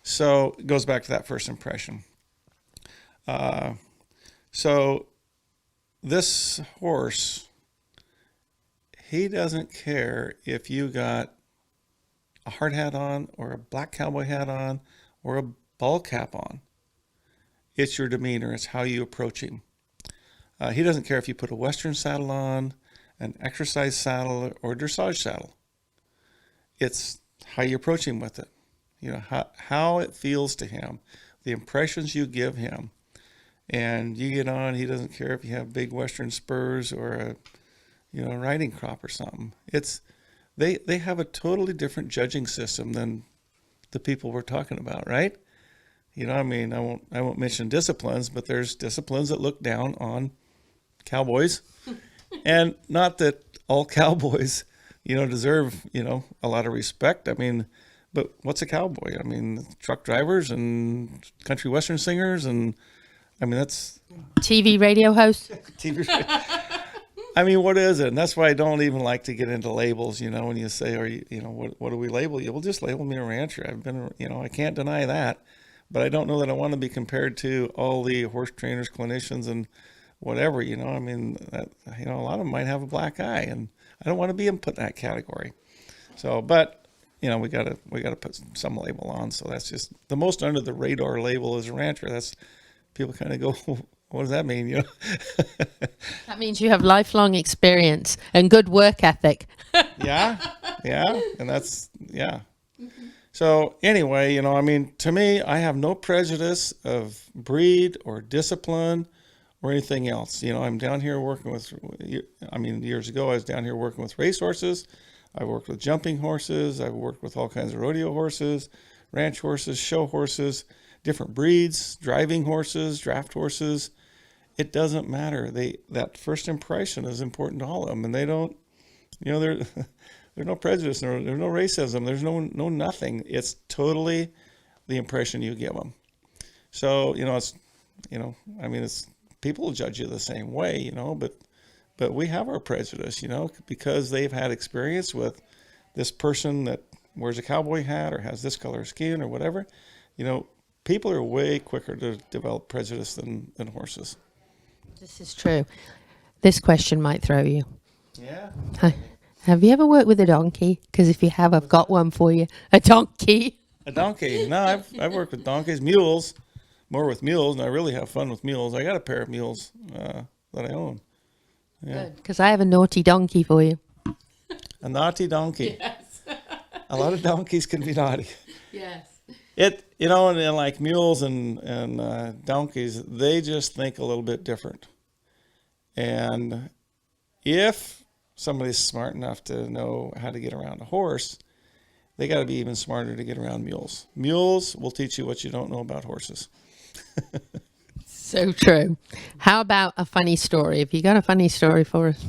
So it goes back to that first impression. So this horse, he doesn't care if you got a hard hat on or a black cowboy hat on or a ball cap on. It's your demeanor. It's how you approach him. He doesn't care if you put a Western saddle on, an exercise saddle, or a dressage saddle. It's how you approach him with it. How it feels to him, the impressions you give him. And you get on, he doesn't care if you have big Western spurs or a riding crop or something. They have a totally different judging system than the people we're talking about, right? I won't mention disciplines, but there's disciplines that look down on cowboys. And not that all cowboys, deserve, a lot of respect. But what's a cowboy? Truck drivers and country western singers and that's TV radio host. TV. What is it? And that's why I don't even like to get into labels. When you say, "Are you? What do we label you?" Well, just label me a rancher. I've been, I can't deny that, but I don't know that I want to be compared to all the horse trainers, clinicians, and whatever. A lot of them might have a black eye, and I don't want to be put in that category. So, but we gotta put some label on. So that's just the most under the radar label is a rancher. That's people kind of go, what does that mean? That means you have lifelong experience and good work ethic. Yeah. And that's, yeah. Mm-hmm. So anyway, to me, I have no prejudice of breed or discipline or anything else. I'm down here working with, years ago, I was down here working with racehorses. I've worked with jumping horses. I've worked with all kinds of rodeo horses, ranch horses, show horses, different breeds, driving horses, draft horses. It doesn't matter. That first impression is important to all of them, and they don't. There's no prejudice. There's no racism. There's no nothing. It's totally the impression you give them. So it's people will judge you the same way, but we have our prejudice, because they've had experience with this person that wears a cowboy hat or has this color of skin or whatever. People are way quicker to develop prejudice than horses. This is true. This question might throw you. Yeah. Have you ever worked with a donkey? Because if you have, I've got one for you. A donkey. A donkey. No, I've worked with donkeys, mules, more with mules, and I really have fun with mules. I got a pair of mules that I own. Yeah. Good, because I have a naughty donkey for you. A naughty donkey. Yes. A lot of donkeys can be naughty. Yes. And like mules and donkeys, they just think a little bit different. And if somebody's smart enough to know how to get around a horse, they got to be even smarter to get around mules. Mules will teach you what you don't know about horses. So true. How about a funny story? Have you got a funny story for us?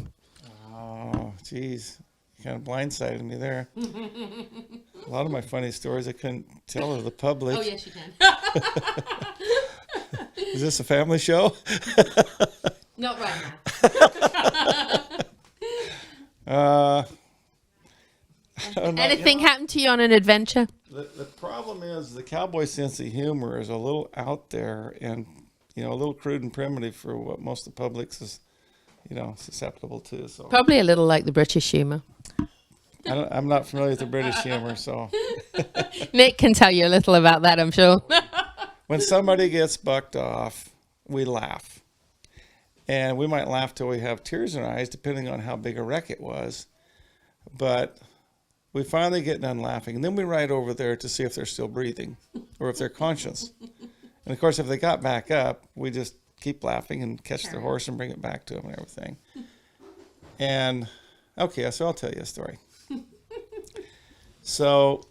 Oh, geez. You kind of blindsided me there. A lot of my funny stories I couldn't tell to the public. Oh, yes, you can. Is this a family show? Not right now. Anything happened to you on an adventure? The problem is the cowboy sense of humor is a little out there and, a little crude and primitive for what most of the public is, susceptible to. So probably a little like the British humor. I'm not familiar with the British humor, so. Nick can tell you a little about that, I'm sure. When somebody gets bucked off, we laugh. And we might laugh till we have tears in our eyes, depending on how big a wreck it was. But we finally get done laughing. And then we ride over there to see if they're still breathing or if they're conscious. And, of course, if they got back up, we just keep laughing and catch their horse and bring it back to them and everything. And, okay, so I'll tell you a story. So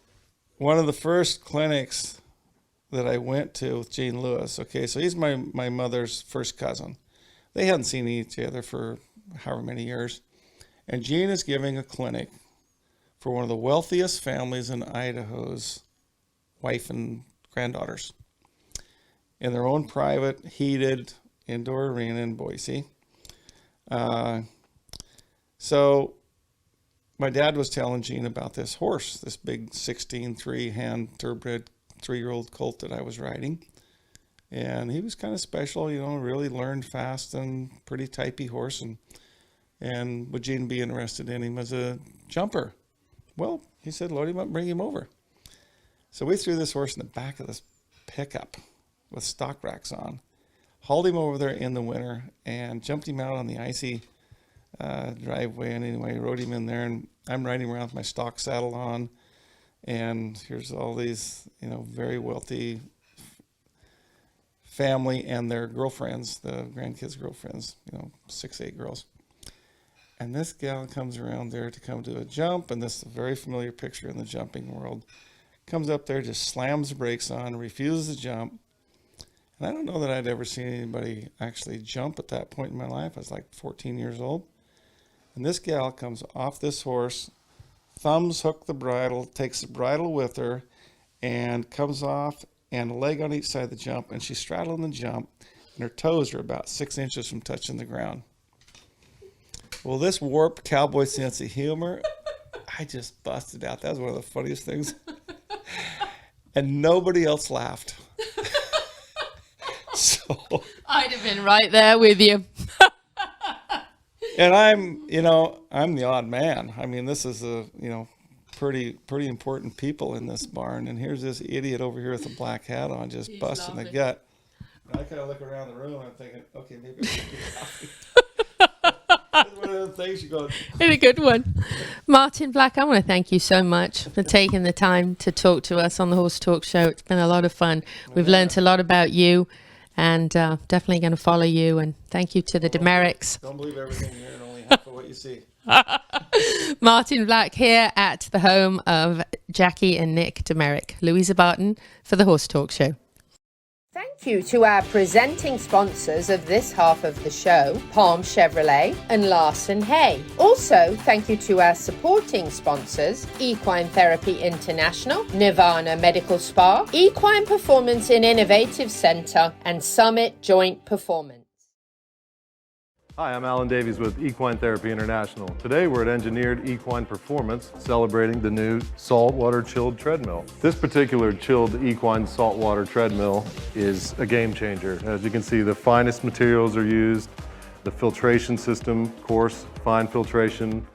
one of the first clinics that I went to with Gene Lewis, okay, so he's my mother's first cousin. They hadn't seen each other for however many years. And Gene is giving a clinic for one of the wealthiest families in Idaho's wife and granddaughters in their own private, heated indoor arena in Boise. So my dad was telling Gene about this horse, this big 16-3 hand thoroughbred 3-year-old colt that I was riding. And he was kind of special, you know, really learned fast and pretty typey horse. And would Gene be interested in him as a jumper? Well, he said, load him up and bring him over. So we threw this horse in the back of this pickup with stock racks on, hauled him over there in the winter, and jumped him out on the icy driveway. And anyway, rode him in there, and I'm riding around with my stock saddle on. And here's all these, you know, very wealthy family and their girlfriends, the grandkids' girlfriends, you know, 6, 8 girls. And this gal comes around there to come to a jump, and this is a very familiar picture in the jumping world. Comes up there, just slams the brakes on, refuses to jump. And I don't know that I'd ever seen anybody actually jump at that point in my life. I was like 14 years old. And this gal comes off this horse, thumbs hook the bridle, takes the bridle with her, and comes off, and a leg on each side of the jump, and she's straddling the jump, and her toes are about 6 inches from touching the ground. Well, this warped cowboy sense of humor, I just busted out. That was one of the funniest things. And nobody else laughed. So I'd have been right there with you. And I'm the odd man. I mean, this is pretty important people in this barn, and here's this idiot over here with a black hat on, just busting the gut. And I kind of look around the room, and I'm thinking, okay, maybe I should get coffee. It's one of the things you go. It's a good one. Martin Black, I want to thank you so much for taking the time to talk to us on the Horse Talk Show. It's been a lot of fun. We've learned a lot about you, and definitely going to follow you. And thank you to the Demerics. Don't believe everything here and only half of what you see. Martin Black here at the home of Jackie and Nick Demerick. Louisa Barton for the Horse Talk Show. Thank you to our presenting sponsors of this half of the show, Palm Chevrolet and Larson Hay. Also, thank you to our supporting sponsors, Equine Therapy International, Nirvana Medical Spa, Equine Performance and Innovative Center, and Summit Joint Performance. Hi, I'm Alan Davies with Equine Therapy International. Today we're at Engineered Equine Performance, celebrating the new Saltwater chilled treadmill. This particular chilled equine saltwater treadmill is a game changer. As you can see, the finest materials are used. The filtration system, coarse, fine filtration,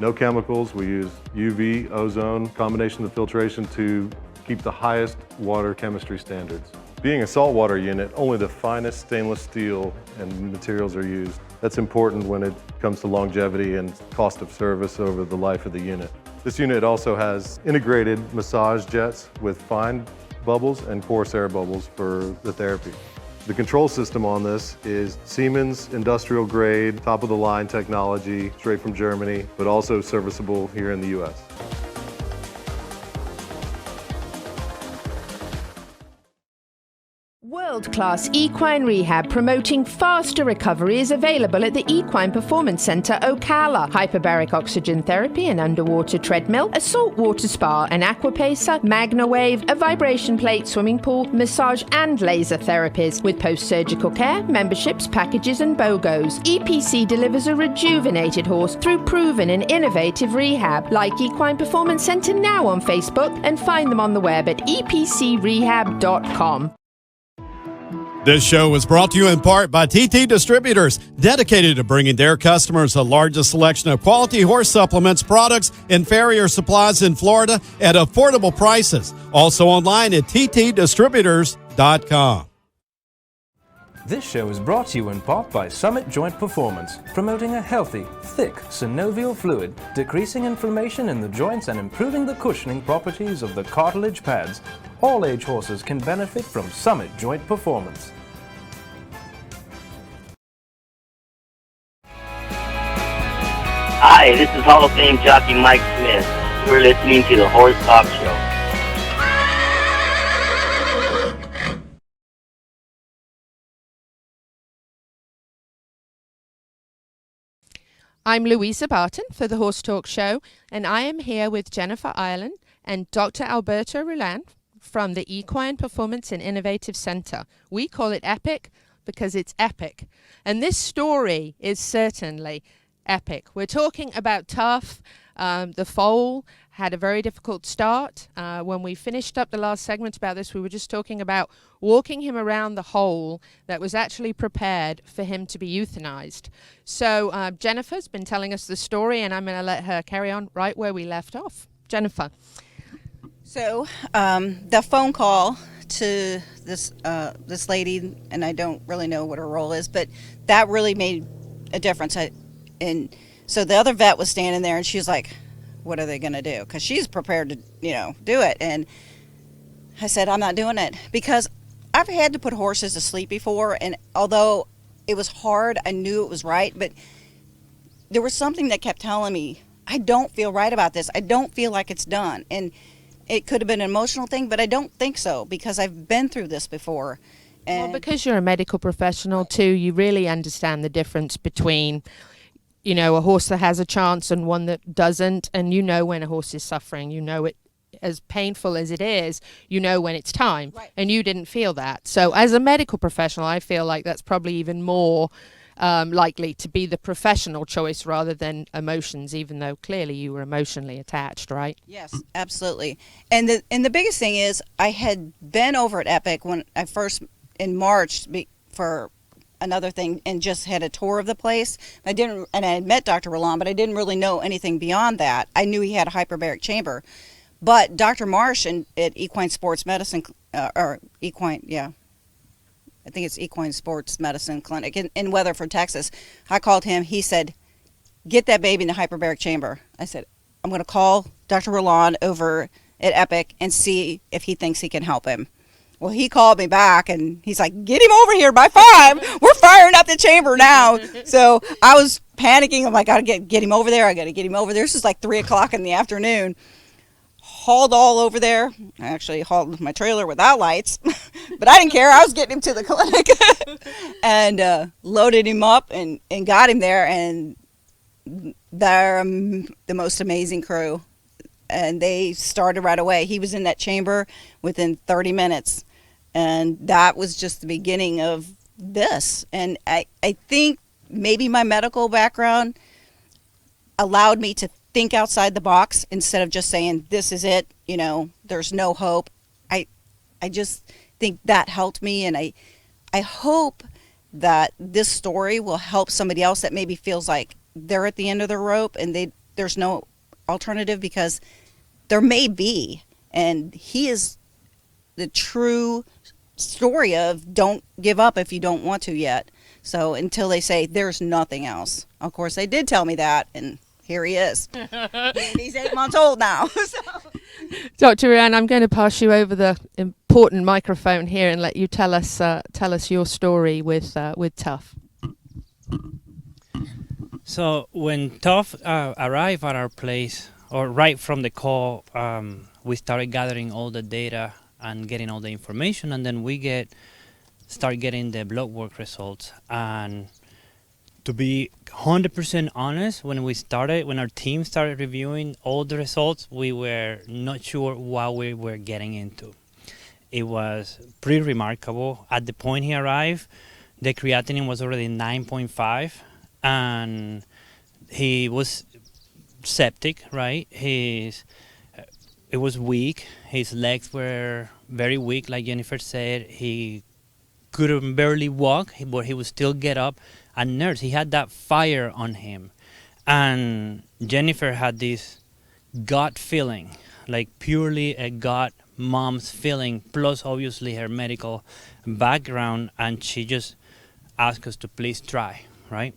no chemicals. We use UV, ozone, combination of filtration to keep the highest water chemistry standards. Being a saltwater unit, only the finest stainless steel and materials are used. That's important when it comes to longevity and cost of service over the life of the unit. This unit also has integrated massage jets with fine bubbles and coarse air bubbles for the therapy. The control system on this is Siemens industrial grade, top of the line technology, straight from Germany, but also serviceable here in the US. World-class equine rehab promoting faster recovery is available at the Equine Performance Center Ocala. Hyperbaric oxygen therapy, an underwater treadmill, a saltwater spa, an aquapacer, MagnaWave, a vibration plate, swimming pool, massage and laser therapies. With post-surgical care, memberships, packages and BOGOs, EPC delivers a rejuvenated horse through proven and innovative rehab. Like Equine Performance Center now on Facebook and find them on the web at epcrehab.com. This show was brought to you in part by TT Distributors, dedicated to bringing their customers the largest selection of quality horse supplements, products, and farrier supplies in Florida at affordable prices. Also online at ttdistributors.com. This show is brought to you in part by Summit Joint Performance, promoting a healthy, thick synovial fluid, decreasing inflammation in the joints and improving the cushioning properties of the cartilage pads. All age horses can benefit from Summit Joint Performance. Hi, this is Hall of Fame jockey Mike Smith. You're listening to the Horse Talk Show. I'm Louisa Barton for the Horse Talk Show, and I am here with Jennifer Ireland and Dr. Alberto Rulan from the Equine Performance and Innovative Center. We call it EPIC because it's epic. And this story is certainly epic. We're talking about Tuff. The foal had a very difficult start. When we finished up the last segment about this, we were just talking about walking him around the hole that was actually prepared for him to be euthanized. So Jennifer's been telling us the story, and I'm going to let her carry on right where we left off. Jennifer. So the phone call to this lady, and I don't really know what her role is, but that really made a difference. And so the other vet was standing there, and she was like, what are they going to do? Because she's prepared to, do it. And I said, I'm not doing it, because I've had to put horses to sleep before, and although it was hard, I knew it was right, but there was something that kept telling me, I don't feel right about this. I don't feel like it's done. And it could have been an emotional thing, but I don't think so, because I've been through this before. And well, because you're a medical professional too, you really understand the difference between a horse that has a chance and one that doesn't, and when a horse is suffering, it, as painful as it is, when it's time, right. And you didn't feel that. So as a medical professional, I feel like that's probably even more likely to be the professional choice rather than emotions, even though clearly you were emotionally attached, right? Yes, absolutely. And the biggest thing is, I had been over at Epic when I first, in March, for another thing, and just had a tour of the place. I had met Dr. Roland, but I didn't really know anything beyond that. I knew he had a hyperbaric chamber, but Dr. Marsh at Equine Sports Medicine, I think it's Equine Sports Medicine Clinic in Weatherford, Texas. I called him. He said, get that baby in the hyperbaric chamber. I said, I'm going to call Dr. Roland over at Epic and see if he thinks he can help him. Well, he called me back, and he's like, get him over here by 5. We're firing up the chamber now. So I was panicking. I'm like, I got to get him over there. I got to get him over there. This was like 3 o'clock in the afternoon. Hauled all over there. I actually hauled my trailer without lights, but I didn't care. I was getting him to the clinic and loaded him up and got him there. And they're the most amazing crew. And they started right away. He was in that chamber within 30 minutes. And that was just the beginning of this. And I think maybe my medical background allowed me to think outside the box instead of just saying, this is it, there's no hope. I just think that helped me. And I hope that this story will help somebody else that maybe feels like they're at the end of their rope and there's no alternative, because there may be. And he is the true story of don't give up if you don't want to yet. So until they say there's nothing else. Of course, they did tell me that, and here he is. He's 8 months old now. So. Dr. Rulan, I'm going to pass you over the important microphone here and let you tell us your story with Tuff. So when Tuff arrived at our place, or right from the call, we started gathering all the data and getting all the information, and then we start getting the blood work results. And to be 100% honest, when our team started reviewing all the results, we were not sure what we were getting into. It was pretty remarkable. At the point he arrived, the creatinine was already 9.5, and he was septic, right? It was weak. His legs were very weak, like Jennifer said. He couldn't barely walk, but he would still get up and nurse. He had that fire on him. And Jennifer had this gut feeling, like purely a gut mom's feeling, plus obviously her medical background, and she just asked us to please try, right?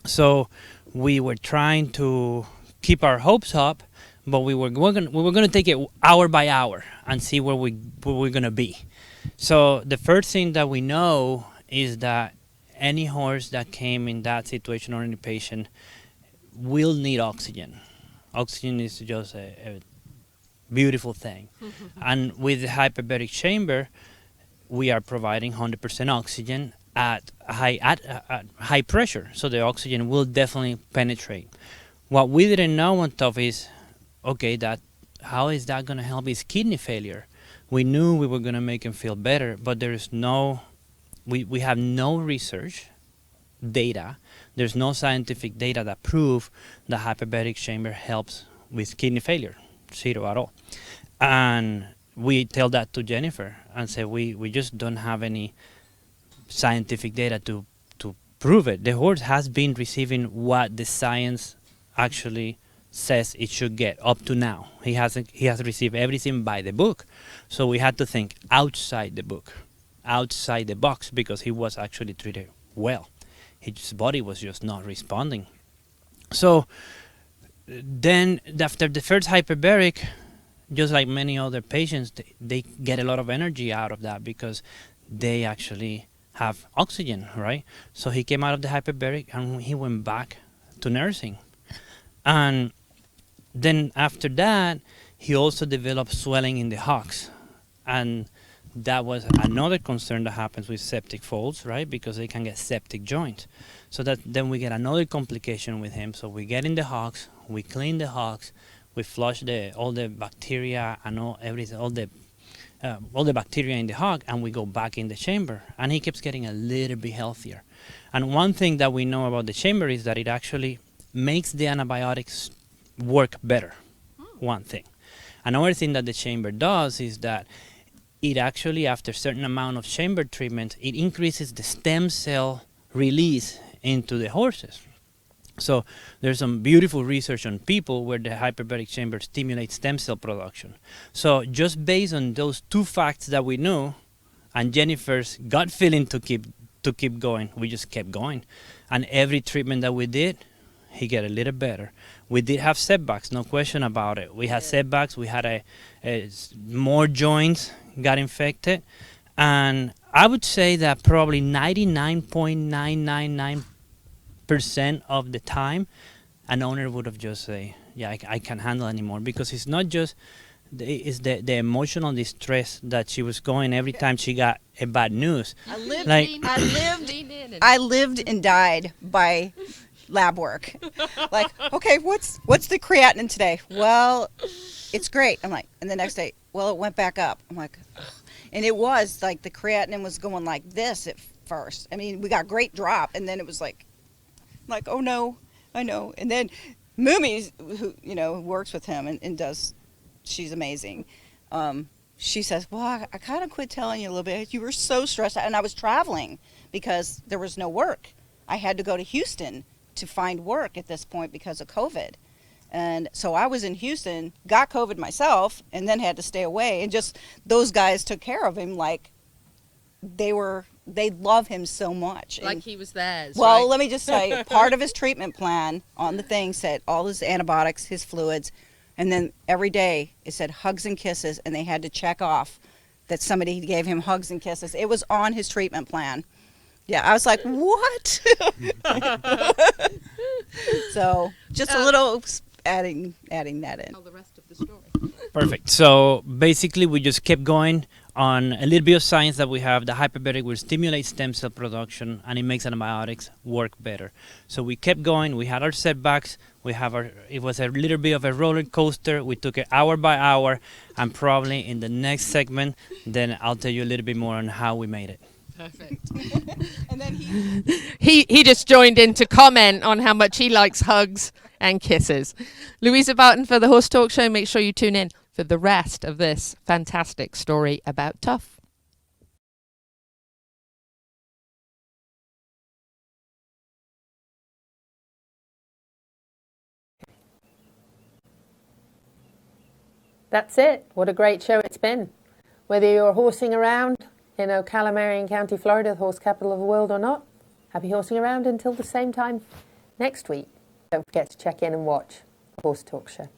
So we were trying to keep our hopes up, but we were going to take it hour by hour and see where we're going to be. So the first thing that we know is that any horse that came in that situation or any patient will need oxygen. Oxygen is just a beautiful thing. And with the hyperbaric chamber, we are providing 100% oxygen at high pressure, so the oxygen will definitely penetrate. What we didn't know on Tuff is, okay, how is that going to help his kidney failure? We knew we were going to make him feel better, but there is we have no research data. There's no scientific data that prove the hyperbaric chamber helps with kidney failure, zero at all. And we tell that to Jennifer and say we just don't have any scientific data to prove it. The horse has been receiving what the science actually says it should get up to now. He has received everything by the book. So we had to think outside the book, outside the box, because he was actually treated well. His body was just not responding. So then after the first hyperbaric, just like many other patients, they get a lot of energy out of that because they actually have oxygen, right? So he came out of the hyperbaric and he went back to nursing. And then after that, he also developed swelling in the hocks. And that was another concern that happens with septic foals, right? Because they can get septic joints. So that then we get another complication with him. So we get in the hocks, we clean the hocks, we flush all the bacteria and all the bacteria in the hog, and we go back in the chamber, and he keeps getting a little bit healthier. And one thing that we know about the chamber is that it actually makes the antibiotics work better. One thing. Another thing that the chamber does is that it actually, after a certain amount of chamber treatment, it increases the stem cell release into the horses. So there's some beautiful research on people where the hyperbaric chamber stimulates stem cell production. So just based on those two facts that we knew, and Jennifer's gut feeling to keep going, we just kept going. And every treatment that we did, he got a little better. We did have setbacks, no question about it. We had setbacks. We had more joints got infected, and I would say that probably 99.999% of the time, an owner would have just say, yeah, I can't handle anymore, because it's not just the emotional distress that she was going every time she got a bad news. I lived and died by lab work. Like, okay, what's the creatinine today? Well, it's great. I'm like, and the next day, well, it went back up. I'm like, ugh. And it was like the creatinine was going like this at first. I mean, we got great drop, and then it was like, oh no, I know. And then Moomy, who works with him and does, she's amazing. She says, well, I kind of quit telling you a little bit. You were so stressed out. And I was traveling because there was no work. I had to go to Houston to find work at this point because of COVID. And so I was in Houston, got COVID myself, and then had to stay away. And just those guys took care of him like they love him so much. Like he was theirs. Well, right? Let me just say, part of his treatment plan on the thing said all his antibiotics, his fluids, and then every day it said hugs and kisses, and they had to check off that somebody gave him hugs and kisses. It was on his treatment plan. Yeah, I was like, what? So just a little adding that in. Tell the rest of the story. Perfect. So basically, we just kept going on a little bit of science that we have. The hyperbaric will stimulate stem cell production, and it makes antibiotics work better. So we kept going. We had our setbacks. It was a little bit of a roller coaster. We took it hour by hour, and probably in the next segment, then I'll tell you a little bit more on how we made it. Perfect. And then he just joined in to comment on how much he likes hugs and kisses. Louisa Barton for the Horse Talk Show. Make sure you tune in for the rest of this fantastic story about Tuff. That's it. What a great show it's been. Whether you're horsing around in Ocala, Marion County, Florida, the horse capital of the world, or not, happy horsing around until the same time next week. Don't forget to check in and watch the Horse Talk Show.